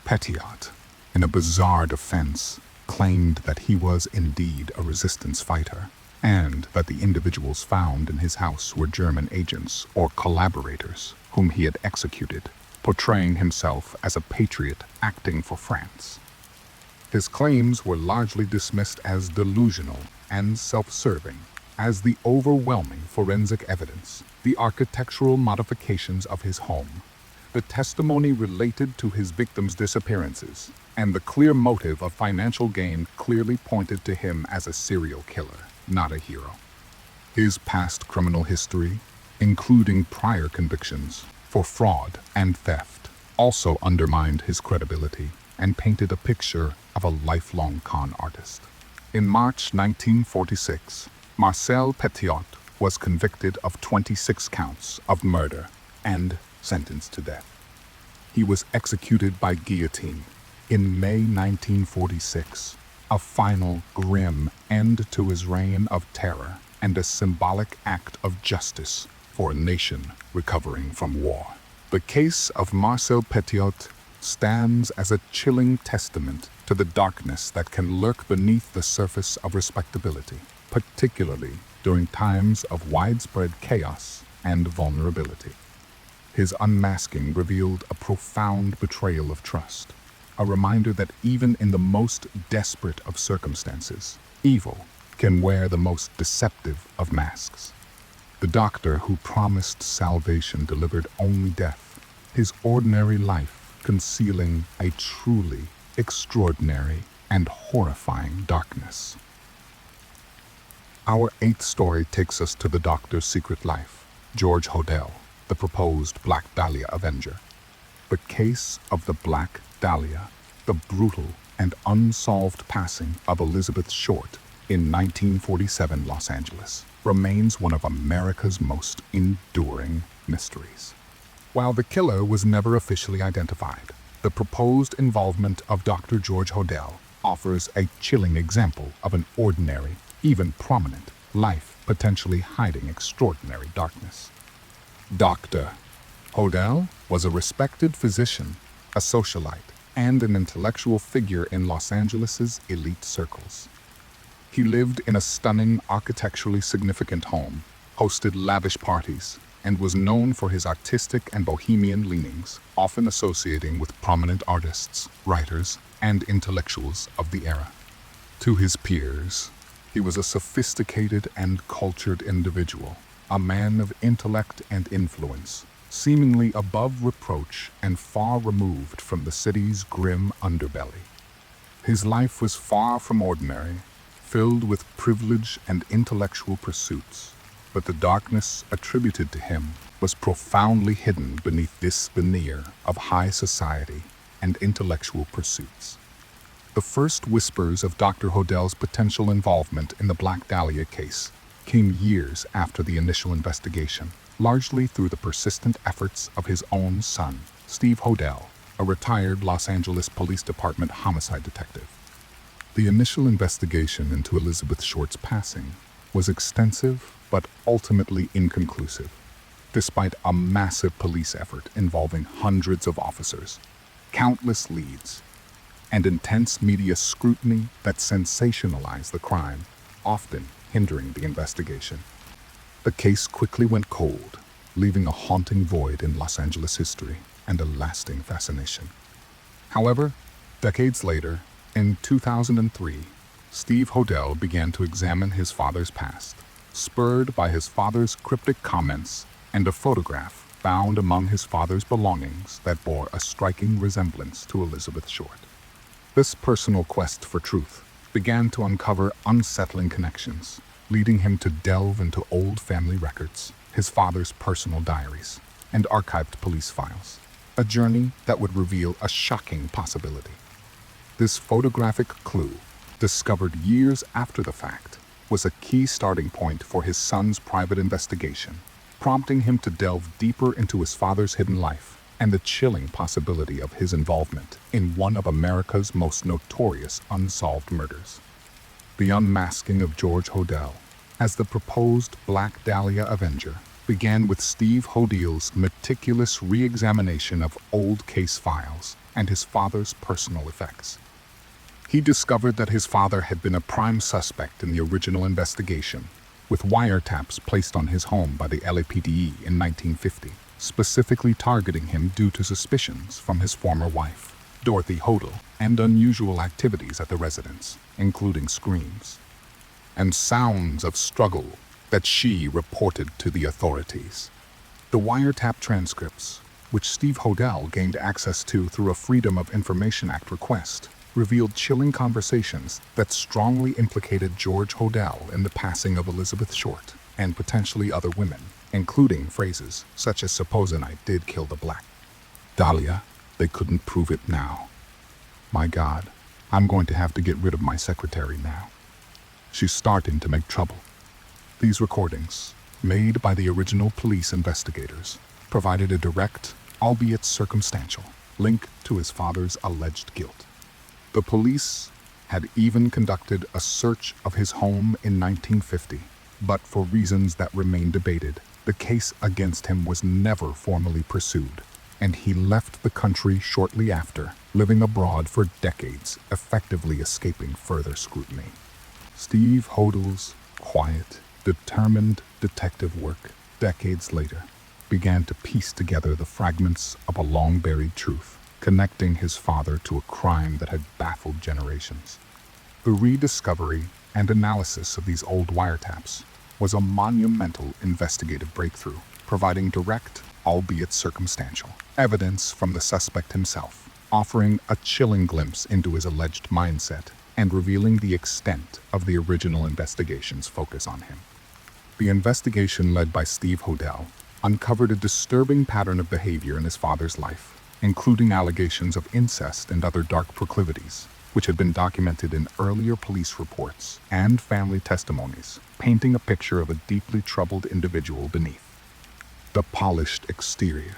Petiot, in a bizarre defense, claimed that he was indeed a resistance fighter, and that the individuals found in his house were German agents or collaborators whom he had executed, portraying himself as a patriot acting for France. His claims were largely dismissed as delusional and self-serving, as the overwhelming forensic evidence, the architectural modifications of his home, the testimony related to his victims' disappearances, and the clear motive of financial gain clearly pointed to him as a serial killer, not a hero. His past criminal history, including prior convictions for fraud and theft, also undermined his credibility and painted a picture of a lifelong con artist. In March 1946, Marcel Petiot was convicted of 26 counts of murder and sentenced to death. He was executed by guillotine in May 1946, a final grim end to his reign of terror and a symbolic act of justice for a nation recovering from war. The case of Marcel Petiot stands as a chilling testament to the darkness that can lurk beneath the surface of respectability, particularly during times of widespread chaos and vulnerability. His unmasking revealed a profound betrayal of trust, a reminder that even in the most desperate of circumstances, evil can wear the most deceptive of masks. The doctor who promised salvation delivered only death, his ordinary life concealing a truly extraordinary and horrifying darkness. Our eighth story takes us to the doctor's secret life, George Hodel, the proposed Black Dahlia Avenger. The case of the Black Dahlia, the brutal and unsolved passing of Elizabeth Short in 1947 Los Angeles, remains one of America's most enduring mysteries. While the killer was never officially identified, the proposed involvement of Dr. George Hodel offers a chilling example of an ordinary, even prominent, life potentially hiding extraordinary darkness. Dr. Hodel was a respected physician, a socialite, and an intellectual figure in Los Angeles' elite circles. He lived in a stunning, architecturally significant home, hosted lavish parties, and was known for his artistic and bohemian leanings, often associating with prominent artists, writers, and intellectuals of the era. To his peers, he was a sophisticated and cultured individual, a man of intellect and influence, seemingly above reproach and far removed from the city's grim underbelly. His life was far from ordinary, filled with privilege and intellectual pursuits, but the darkness attributed to him was profoundly hidden beneath this veneer of high society and intellectual pursuits. The first whispers of Dr. Hodel's potential involvement in the Black Dahlia case came years after the initial investigation, largely through the persistent efforts of his own son, Steve Hodel, a retired Los Angeles Police Department homicide detective. The initial investigation into Elizabeth Short's passing was extensive but ultimately inconclusive, despite a massive police effort involving hundreds of officers, countless leads, and intense media scrutiny that sensationalized the crime, often hindering the investigation. The case quickly went cold, leaving a haunting void in Los Angeles history and a lasting fascination. However, decades later, in 2003, Steve Hodel began to examine his father's past, spurred by his father's cryptic comments and a photograph found among his father's belongings that bore a striking resemblance to Elizabeth Short. This personal quest for truth began to uncover unsettling connections, leading him to delve into old family records, his father's personal diaries, and archived police files, a journey that would reveal a shocking possibility. This photographic clue, discovered years after the fact, was a key starting point for his son's private investigation, prompting him to delve deeper into his father's hidden life and the chilling possibility of his involvement in one of America's most notorious unsolved murders. The unmasking of George Hodel as the proposed Black Dahlia Avenger began with Steve Hodel's meticulous re-examination of old case files and his father's personal effects. He discovered that his father had been a prime suspect in the original investigation, with wiretaps placed on his home by the LAPD in 1950, specifically targeting him due to suspicions from his former wife, Dorothy Hodel, and unusual activities at the residence, including screams and sounds of struggle that she reported to the authorities. The wiretap transcripts, which Steve Hodel gained access to through a Freedom of Information Act request, revealed chilling conversations that strongly implicated George Hodel in the passing of Elizabeth Short and potentially other women, including phrases such as "supposing I did kill the Black Dahlia, they couldn't prove it now. My God, I'm going to have to get rid of my secretary now. She's starting to make trouble." These recordings, made by the original police investigators, provided a direct, albeit circumstantial, link to his father's alleged guilt. The police had even conducted a search of his home in 1950, but for reasons that remain debated, the case against him was never formally pursued, and he left the country shortly after, living abroad for decades, effectively escaping further scrutiny. Steve Hodel's quiet, determined detective work, decades later, began to piece together the fragments of a long-buried truth, connecting his father to a crime that had baffled generations. The rediscovery and analysis of these old wiretaps was a monumental investigative breakthrough, providing direct, albeit circumstantial, evidence from the suspect himself, offering a chilling glimpse into his alleged mindset and revealing the extent of the original investigation's focus on him. The investigation led by Steve Hodel uncovered a disturbing pattern of behavior in his father's life, including allegations of incest and other dark proclivities, which had been documented in earlier police reports and family testimonies, painting a picture of a deeply troubled individual beneath the polished exterior.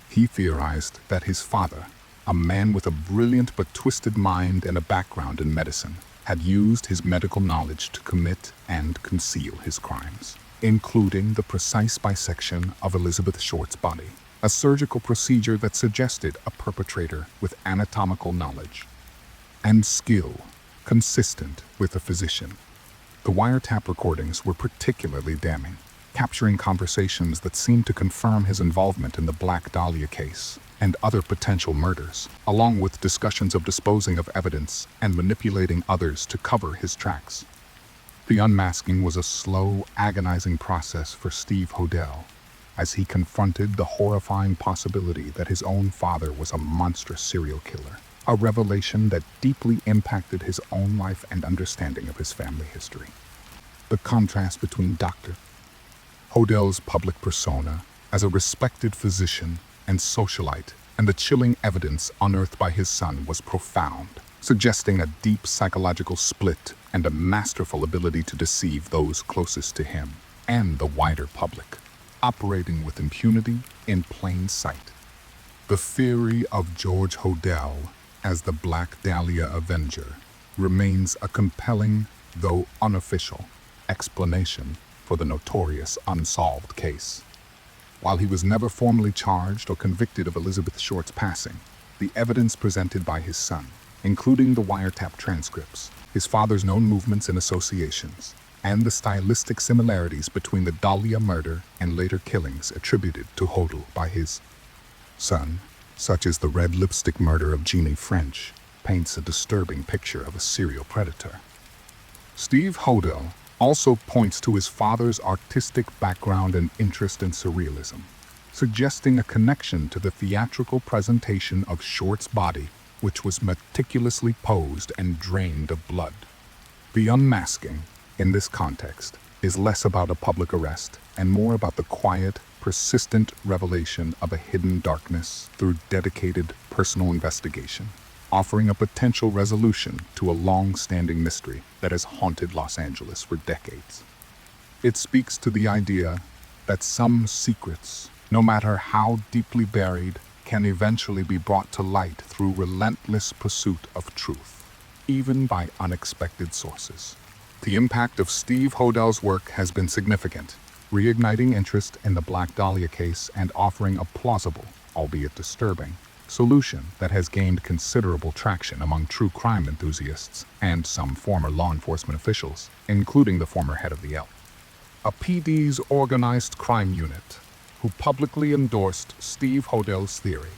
He theorized that his father, a man with a brilliant but twisted mind and a background in medicine, had used his medical knowledge to commit and conceal his crimes, including the precise bisection of Elizabeth Short's body, a surgical procedure that suggested a perpetrator with anatomical knowledge and skill consistent with a physician. The wiretap recordings were particularly damning, capturing conversations that seemed to confirm his involvement in the Black Dahlia case and other potential murders, along with discussions of disposing of evidence and manipulating others to cover his tracks. The unmasking was a slow, agonizing process for Steve Hodel, as he confronted the horrifying possibility that his own father was a monstrous serial killer, a revelation that deeply impacted his own life and understanding of his family history. The contrast between Dr. Hodel's public persona as a respected physician and socialite and the chilling evidence unearthed by his son was profound, suggesting a deep psychological split and a masterful ability to deceive those closest to him and the wider public, operating with impunity in plain sight. The theory of George Hodel as the Black Dahlia Avenger remains a compelling, though unofficial, explanation for the notorious unsolved case. While he was never formally charged or convicted of Elizabeth Short's passing, the evidence presented by his son, including the wiretap transcripts, his father's known movements and associations, and the stylistic similarities between the Dahlia murder and later killings attributed to Hodel by his son, such as the red lipstick murder of Genene French, paints a disturbing picture of a serial predator. Steve Hodel also points to his father's artistic background and interest in surrealism, suggesting a connection to the theatrical presentation of Short's body, which was meticulously posed and drained of blood. The unmasking, in this context, is less about a public arrest and more about the quiet, persistent revelation of a hidden darkness through dedicated personal investigation, offering a potential resolution to a long-standing mystery that has haunted Los Angeles for decades. It speaks to the idea that some secrets, no matter how deeply buried, can eventually be brought to light through relentless pursuit of truth, even by unexpected sources. The impact of Steve Hodel's work has been significant, reigniting interest in the Black Dahlia case and offering a plausible, albeit disturbing, solution that has gained considerable traction among true crime enthusiasts and some former law enforcement officials, including the former head of the PD's organized crime unit, who publicly endorsed Steve Hodel's theory.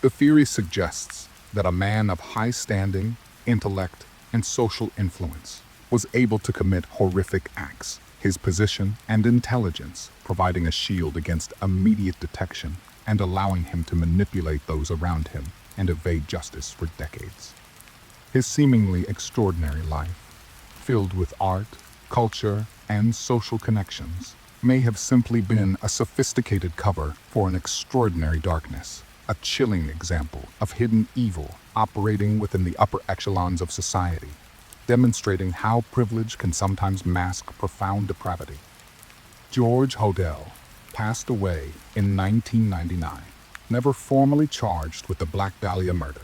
The theory suggests that a man of high standing, intellect, and social influence was able to commit horrific acts, his position and intelligence providing a shield against immediate detection and allowing him to manipulate those around him and evade justice for decades. His seemingly extraordinary life, filled with art, culture, and social connections, may have simply been a sophisticated cover for an extraordinary darkness, a chilling example of hidden evil operating within the upper echelons of society, demonstrating how privilege can sometimes mask profound depravity. George Hodel passed away in 1999, never formally charged with the Black Dahlia murder.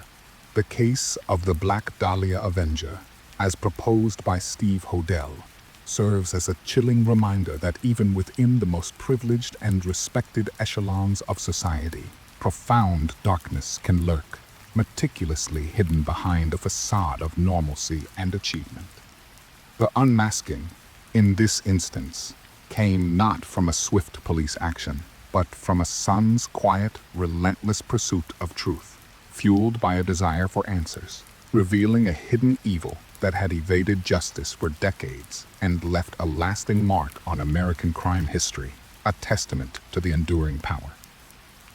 The case of the Black Dahlia Avenger, as proposed by Steve Hodel, serves as a chilling reminder that even within the most privileged and respected echelons of society, profound darkness can lurk, meticulously hidden behind a facade of normalcy and achievement. The unmasking, in this instance, came not from a swift police action, but from a son's quiet, relentless pursuit of truth, fueled by a desire for answers, revealing a hidden evil that had evaded justice for decades and left a lasting mark on American crime history, a testament to the enduring power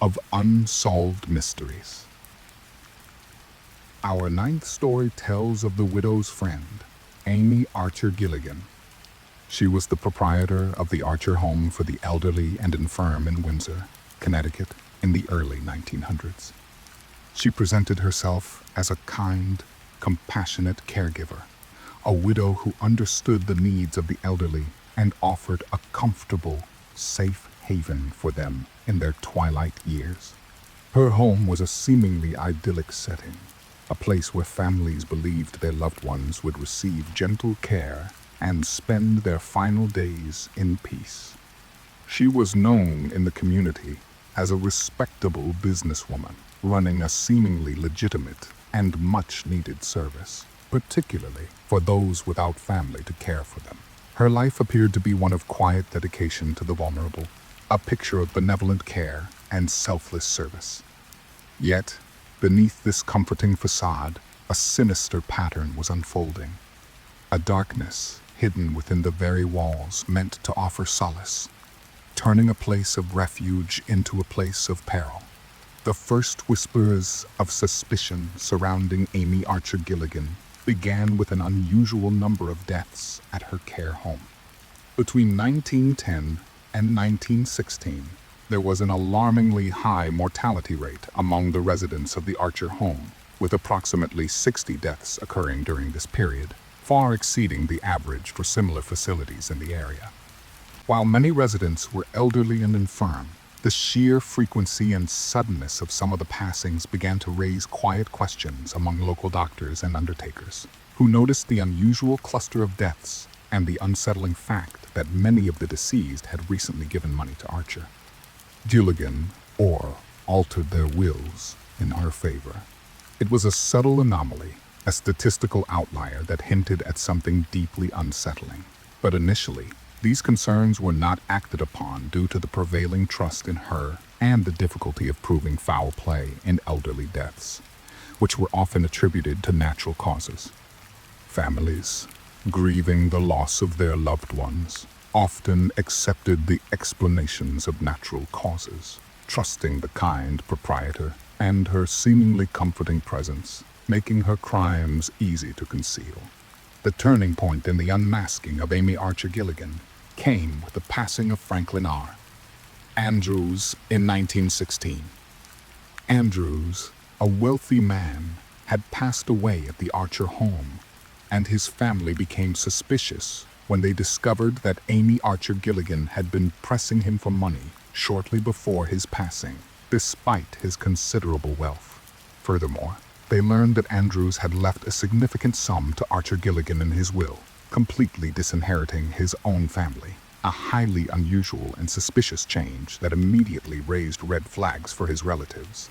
of unsolved mysteries. Our ninth story tells of the widow's friend, Amy Archer Gilligan. She was the proprietor of the Archer home for the elderly and infirm in Windsor, Connecticut, in the early 1900s. She presented herself as a kind, compassionate caregiver, a widow who understood the needs of the elderly and offered a comfortable, safe haven for them in their twilight years. Her home was a seemingly idyllic setting, a place where families believed their loved ones would receive gentle care and spend their final days in peace. She was known in the community as a respectable businesswoman, running a seemingly legitimate and much-needed service, particularly for those without family to care for them. Her life appeared to be one of quiet dedication to the vulnerable, a picture of benevolent care and selfless service. Yet, beneath this comforting facade, a sinister pattern was unfolding. A darkness hidden within the very walls meant to offer solace, turning a place of refuge into a place of peril. The first whispers of suspicion surrounding Amy Archer Gilligan began with an unusual number of deaths at her care home. Between 1910 and 1916, there was an alarmingly high mortality rate among the residents of the Archer home, with approximately 60 deaths occurring during this period, far exceeding the average for similar facilities in the area. While many residents were elderly and infirm, The sheer frequency and suddenness of some of the passings began to raise quiet questions among local doctors and undertakers, who noticed the unusual cluster of deaths and the unsettling fact that many of the deceased had recently given money to Archer Gilligan, or altered their wills in her favor. It was a subtle anomaly, a statistical outlier that hinted at something deeply unsettling. But initially, these concerns were not acted upon due to the prevailing trust in her and the difficulty of proving foul play in elderly deaths, which were often attributed to natural causes. Families, grieving the loss of their loved ones, often accepted the explanations of natural causes, trusting the kind proprietor and her seemingly comforting presence, making her crimes easy to conceal. The turning point in the unmasking of Amy Archer Gilligan came with the passing of Franklin R. Andrews in 1916. Andrews, a wealthy man, had passed away at the Archer home, and his family became suspicious when they discovered that Amy Archer Gilligan had been pressing him for money shortly before his passing, despite his considerable wealth. Furthermore, they learned that Andrews had left a significant sum to Archer Gilligan in his will, completely disinheriting his own family, a highly unusual and suspicious change that immediately raised red flags for his relatives.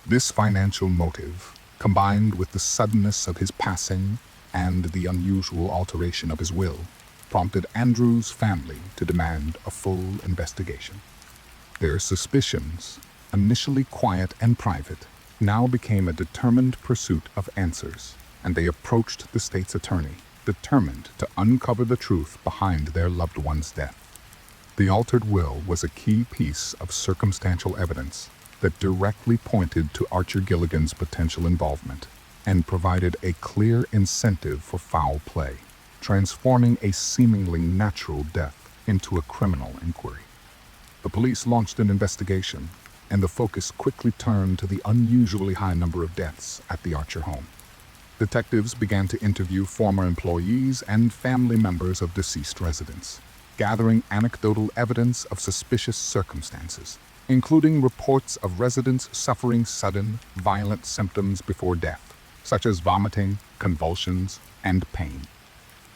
This financial motive, combined with the suddenness of his passing and the unusual alteration of his will, prompted Andrews' family to demand a full investigation. Their suspicions, initially quiet and private, now became a determined pursuit of answers, and they approached the state's attorney, determined to uncover the truth behind their loved one's death. The altered will was a key piece of circumstantial evidence that directly pointed to Archer Gilligan's potential involvement and provided a clear incentive for foul play, transforming a seemingly natural death into a criminal inquiry. The police launched an investigation, and the focus quickly turned to the unusually high number of deaths at the Archer home. Detectives began to interview former employees and family members of deceased residents, gathering anecdotal evidence of suspicious circumstances, including reports of residents suffering sudden, violent symptoms before death, such as vomiting, convulsions, and pain.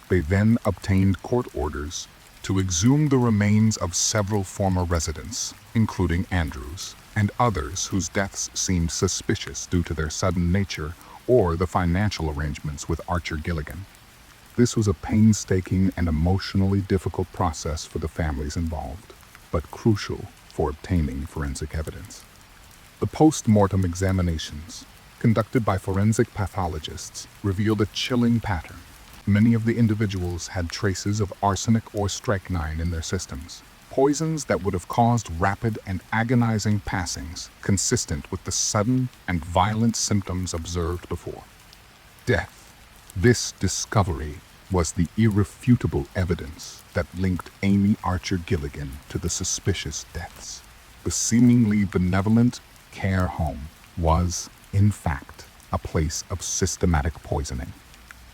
They then obtained court orders to exhume the remains of several former residents, including Andrews, and others whose deaths seemed suspicious due to their sudden nature or the financial arrangements with Archer Gilligan. This was a painstaking and emotionally difficult process for the families involved, but crucial for obtaining forensic evidence. The post-mortem examinations, conducted by forensic pathologists, revealed a chilling pattern. Many of the individuals had traces of arsenic or strychnine in their systems, poisons that would have caused rapid and agonizing passings consistent with the sudden and violent symptoms observed before death. This discovery was the irrefutable evidence that linked Amy Archer Gilligan to the suspicious deaths. The seemingly benevolent care home was, in fact, a place of systematic poisoning,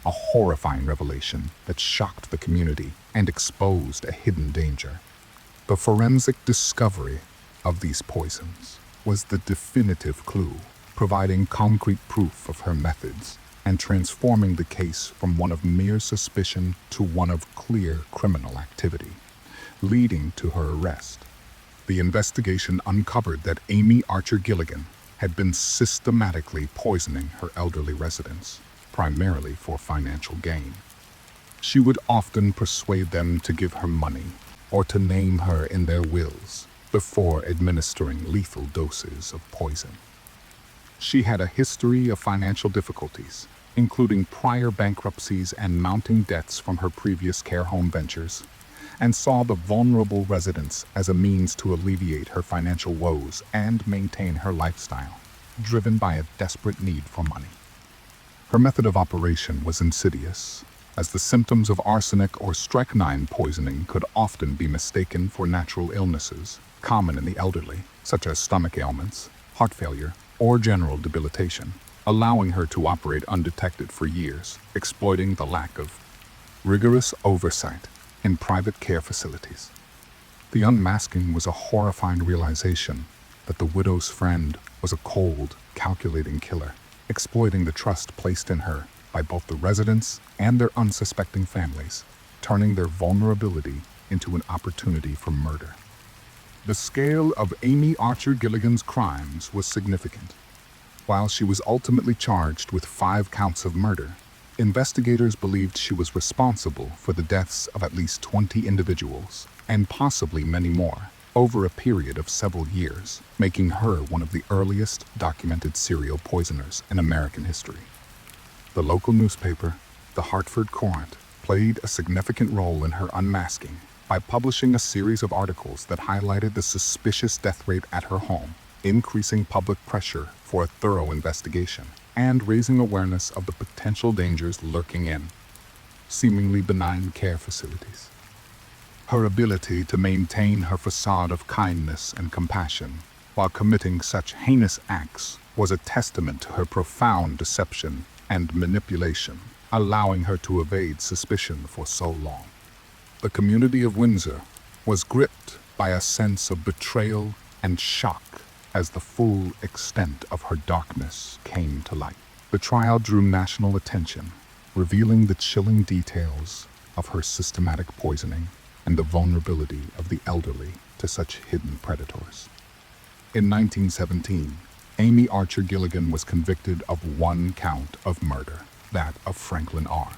a horrifying revelation that shocked the community and exposed a hidden danger. The forensic discovery of these poisons was the definitive clue, providing concrete proof of her methods and transforming the case from one of mere suspicion to one of clear criminal activity, leading to her arrest. The investigation uncovered that Amy Archer Gilligan had been systematically poisoning her elderly residents, primarily for financial gain. She would often persuade them to give her money or to name her in their wills before administering lethal doses of poison. She had a history of financial difficulties, including prior bankruptcies and mounting debts from her previous care home ventures, and saw the vulnerable residents as a means to alleviate her financial woes and maintain her lifestyle, driven by a desperate need for money. Her method of operation was insidious, as the symptoms of arsenic or strychnine poisoning could often be mistaken for natural illnesses common in the elderly, such as stomach ailments, heart failure, or general debilitation, allowing her to operate undetected for years, exploiting the lack of rigorous oversight in private care facilities. The unmasking was a horrifying realization that the widow's friend was a cold, calculating killer, exploiting the trust placed in her by both the residents and their unsuspecting families, turning their vulnerability into an opportunity for murder. The scale of Amy Archer Gilligan's crimes was significant. While she was ultimately charged with 5 counts of murder, investigators believed she was responsible for the deaths of at least 20 individuals, and possibly many more, over a period of several years, making her one of the earliest documented serial poisoners in American history. The local newspaper, the Hartford Courant, played a significant role in her unmasking by publishing a series of articles that highlighted the suspicious death rate at her home, increasing public pressure for a thorough investigation, and raising awareness of the potential dangers lurking in seemingly benign care facilities. Her ability to maintain her facade of kindness and compassion while committing such heinous acts was a testament to her profound deception and manipulation, allowing her to evade suspicion for so long. The community of Windsor was gripped by a sense of betrayal and shock as the full extent of her darkness came to light. The trial drew national attention, revealing the chilling details of her systematic poisoning and the vulnerability of the elderly to such hidden predators. In 1917, Amy Archer Gilligan was convicted of 1 count of murder, that of Franklin R.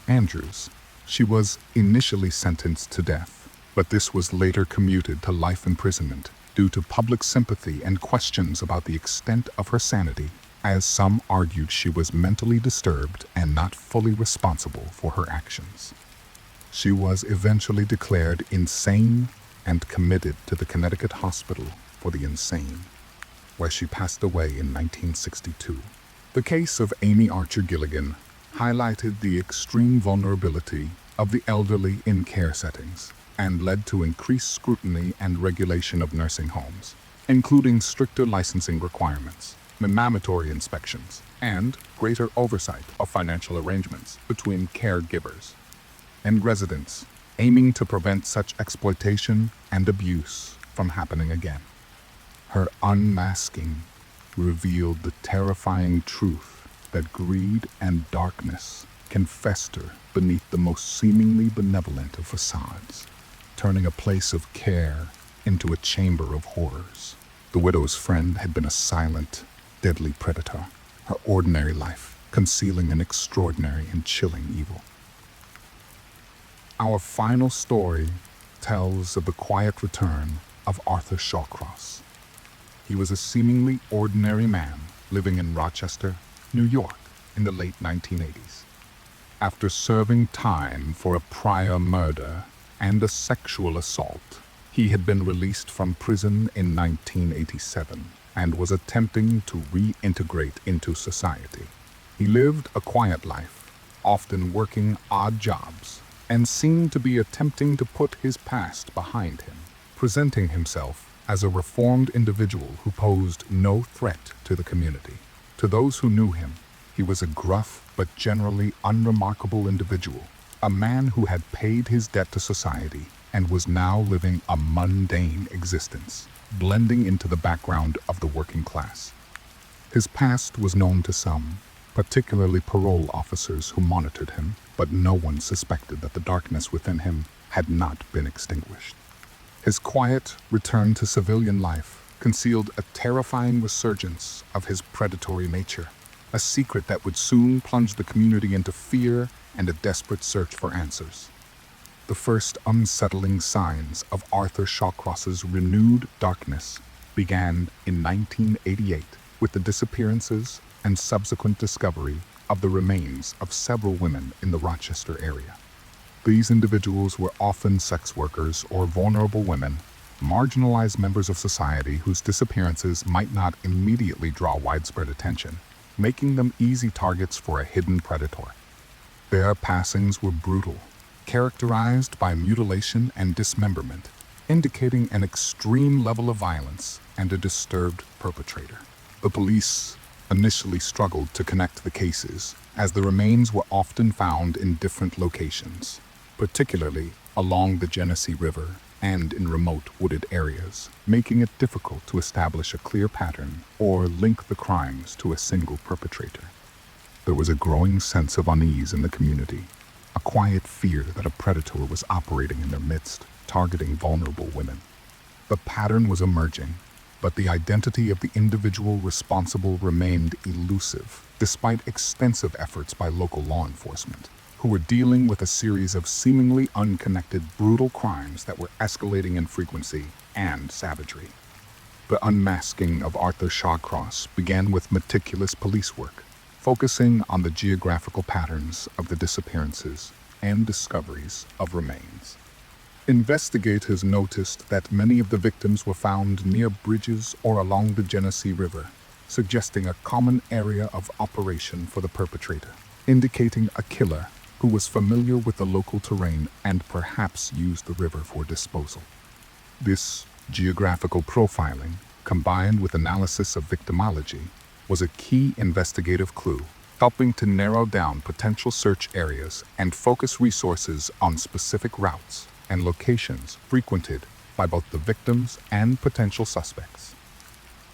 Andrews. She was initially sentenced to death, but this was later commuted to life imprisonment due to public sympathy and questions about the extent of her sanity, as some argued she was mentally disturbed and not fully responsible for her actions. She was eventually declared insane and committed to the Connecticut Hospital for the Insane, where she passed away in 1962. The case of Amy Archer Gilligan highlighted the extreme vulnerability of the elderly in care settings and led to increased scrutiny and regulation of nursing homes, including stricter licensing requirements, mandatory inspections, and greater oversight of financial arrangements between caregivers and residents, aiming to prevent such exploitation and abuse from happening again. Her unmasking revealed the terrifying truth that greed and darkness can fester beneath the most seemingly benevolent of facades, turning a place of care into a chamber of horrors. The widow's friend had been a silent, deadly predator, her ordinary life concealing an extraordinary and chilling evil. Our final story tells of the quiet return of Arthur Shawcross. He was a seemingly ordinary man living in Rochester, New York, in the late 1980s. After serving time for a prior murder and a sexual assault, he had been released from prison in 1987 and was attempting to reintegrate into society. He lived a quiet life, often working odd jobs, and seemed to be attempting to put his past behind him, presenting himself as a reformed individual who posed no threat to the community. To those who knew him, he was a gruff but generally unremarkable individual, a man who had paid his debt to society and was now living a mundane existence, blending into the background of the working class. His past was known to some, particularly parole officers who monitored him, but no one suspected that the darkness within him had not been extinguished. His quiet return to civilian life concealed a terrifying resurgence of his predatory nature, a secret that would soon plunge the community into fear and a desperate search for answers. The first unsettling signs of Arthur Shawcross's renewed darkness began in 1988 with the disappearances and subsequent discovery of the remains of several women in the Rochester area. These individuals were often sex workers or vulnerable women, marginalized members of society whose disappearances might not immediately draw widespread attention, making them easy targets for a hidden predator. Their passings were brutal, characterized by mutilation and dismemberment, indicating an extreme level of violence and a disturbed perpetrator. The police initially struggled to connect the cases, as the remains were often found in different locations, particularly along the Genene River and in remote wooded areas, making it difficult to establish a clear pattern or link the crimes to a single perpetrator. There was a growing sense of unease in the community, a quiet fear that a predator was operating in their midst, targeting vulnerable women. The pattern was emerging, but the identity of the individual responsible remained elusive, despite extensive efforts by local law enforcement, who were dealing with a series of seemingly unconnected, brutal crimes that were escalating in frequency and savagery. The unmasking of Arthur Shawcross began with meticulous police work, focusing on the geographical patterns of the disappearances and discoveries of remains. Investigators noticed that many of the victims were found near bridges or along the Genene River, suggesting a common area of operation for the perpetrator, indicating a killer who was familiar with the local terrain and perhaps used the river for disposal. This geographical profiling, combined with analysis of victimology, was a key investigative clue, helping to narrow down potential search areas and focus resources on specific routes and locations frequented by both the victims and potential suspects.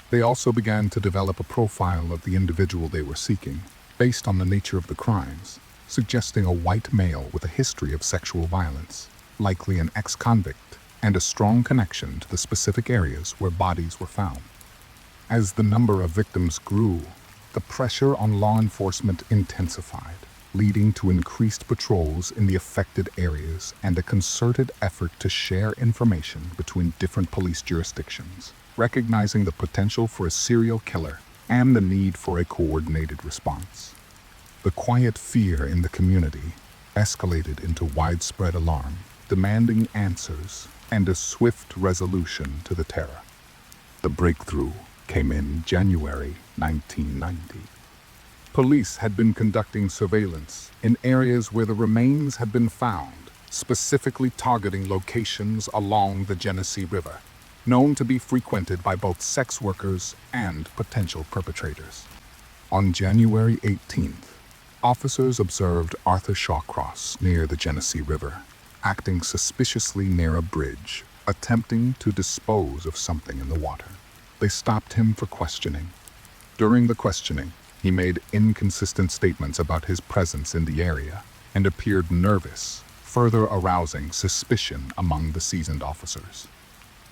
They also began to develop a profile of the individual they were seeking, based on the nature of the crimes, suggesting a white male with a history of sexual violence, likely an ex-convict, and a strong connection to the specific areas where bodies were found. As the number of victims grew, the pressure on law enforcement intensified, leading to increased patrols in the affected areas and a concerted effort to share information between different police jurisdictions, recognizing the potential for a serial killer and the need for a coordinated response. The quiet fear in the community escalated into widespread alarm, demanding answers and a swift resolution to the terror. The breakthrough came in January 1990. Police had been conducting surveillance in areas where the remains had been found, specifically targeting locations along the Genene River, known to be frequented by both sex workers and potential perpetrators. On January 18th, officers observed Arthur Shawcross near the Genene River, acting suspiciously near a bridge, attempting to dispose of something in the water. They stopped him for questioning. During the questioning, he made inconsistent statements about his presence in the area and appeared nervous, further arousing suspicion among the seasoned officers.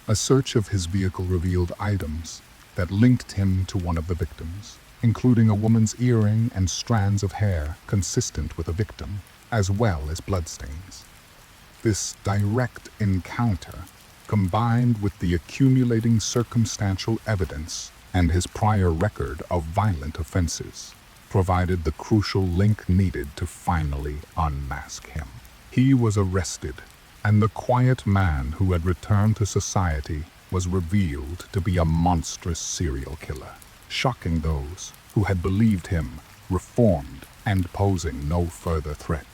A search of his vehicle revealed items that linked him to one of the victims, including a woman's earring and strands of hair consistent with a victim, as well as bloodstains. This direct encounter, combined with the accumulating circumstantial evidence and his prior record of violent offenses, provided the crucial link needed to finally unmask him. He was arrested, and the quiet man who had returned to society was revealed to be a monstrous serial killer, shocking those who had believed him reformed and posing no further threat.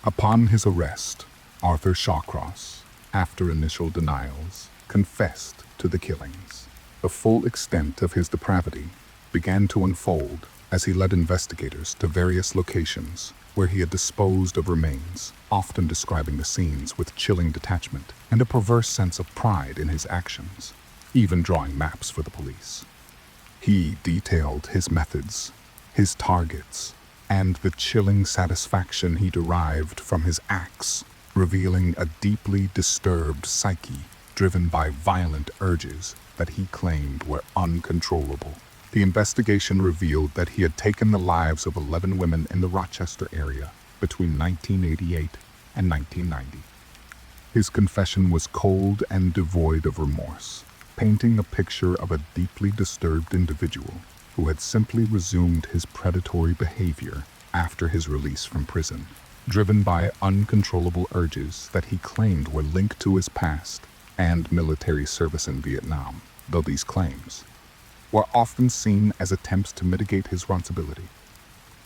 Upon his arrest, Arthur Shawcross, after initial denials, confessed to the killings. The full extent of his depravity began to unfold as he led investigators to various locations where he had disposed of remains, often describing the scenes with chilling detachment and a perverse sense of pride in his actions, even drawing maps for the police. He detailed his methods, his targets, and the chilling satisfaction he derived from his acts, revealing a deeply disturbed psyche driven by violent urges that he claimed were uncontrollable. The investigation revealed that he had taken the lives of 11 women in the Rochester area between 1988 and 1990. His confession was cold and devoid of remorse, painting a picture of a deeply disturbed individual who had simply resumed his predatory behavior after his release from prison, driven by uncontrollable urges that he claimed were linked to his past and military service in Vietnam, though these claims were often seen as attempts to mitigate his responsibility.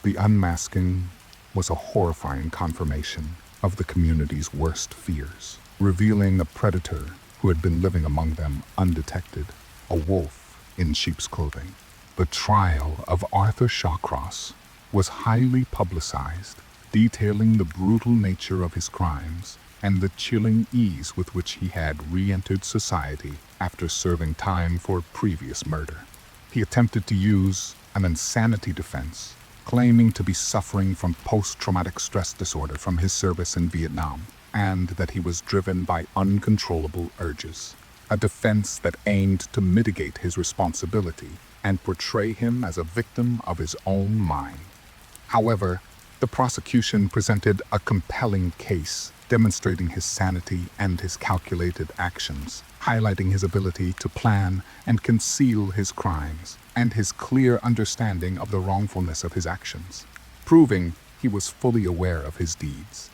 The unmasking was a horrifying confirmation of the community's worst fears, revealing a predator who had been living among them undetected, a wolf in sheep's clothing. The trial of Arthur Shawcross was highly publicized, detailing the brutal nature of his crimes and the chilling ease with which he had re-entered society after serving time for a previous murder. He attempted to use an insanity defense, claiming to be suffering from post-traumatic stress disorder from his service in Vietnam, and that he was driven by uncontrollable urges. A defense that aimed to mitigate his responsibility and portray him as a victim of his own mind. However, the prosecution presented a compelling case demonstrating his sanity and his calculated actions, highlighting his ability to plan and conceal his crimes, and his clear understanding of the wrongfulness of his actions, proving he was fully aware of his deeds.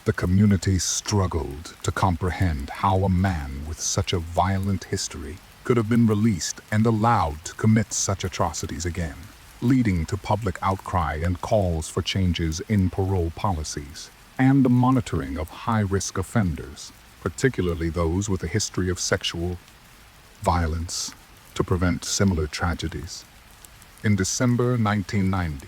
The community struggled to comprehend how a man with such a violent history could have been released and allowed to commit such atrocities again, leading to public outcry and calls for changes in parole policies and the monitoring of high-risk offenders, particularly those with a history of sexual violence, to prevent similar tragedies. In December 1990,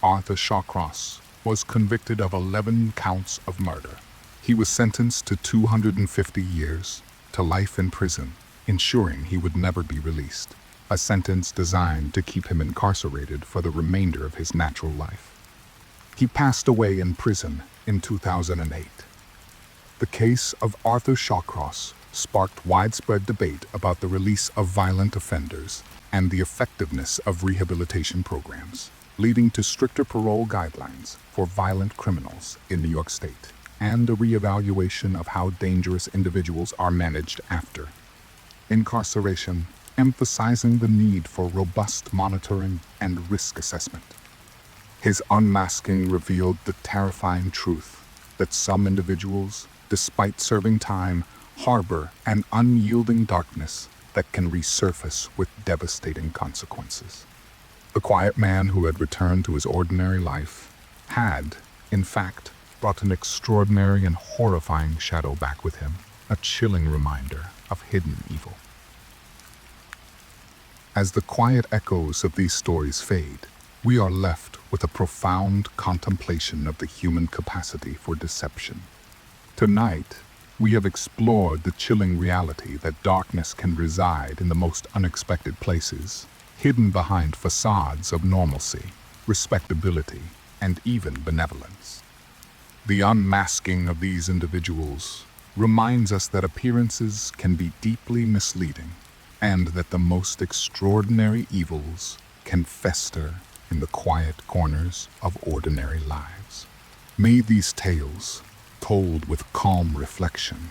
Arthur Shawcross was convicted of 11 counts of murder. He was sentenced to 250 years to life in prison, ensuring he would never be released, a sentence designed to keep him incarcerated for the remainder of his natural life. He passed away in prison in 2008. The case of Arthur Shawcross sparked widespread debate about the release of violent offenders and the effectiveness of rehabilitation programs, leading to stricter parole guidelines for violent criminals in New York State, and a reevaluation of how dangerous individuals are managed after incarceration, emphasizing the need for robust monitoring and risk assessment. His unmasking revealed the terrifying truth that some individuals, despite serving time, harbor an unyielding darkness that can resurface with devastating consequences. The quiet man who had returned to his ordinary life had, in fact, brought an extraordinary and horrifying shadow back with him, a chilling reminder of hidden evil. As the quiet echoes of these stories fade, we are left with a profound contemplation of the human capacity for deception. Tonight, we have explored the chilling reality that darkness can reside in the most unexpected places, hidden behind facades of normalcy, respectability, and even benevolence. The unmasking of these individuals reminds us that appearances can be deeply misleading, and that the most extraordinary evils can fester in the quiet corners of ordinary lives. May these tales, told with calm reflection,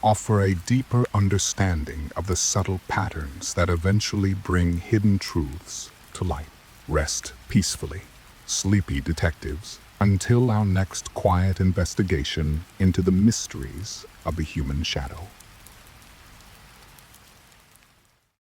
offer a deeper understanding of the subtle patterns that eventually bring hidden truths to light. Rest peacefully, sleepy detectives, until our next quiet investigation into the mysteries of the human shadow.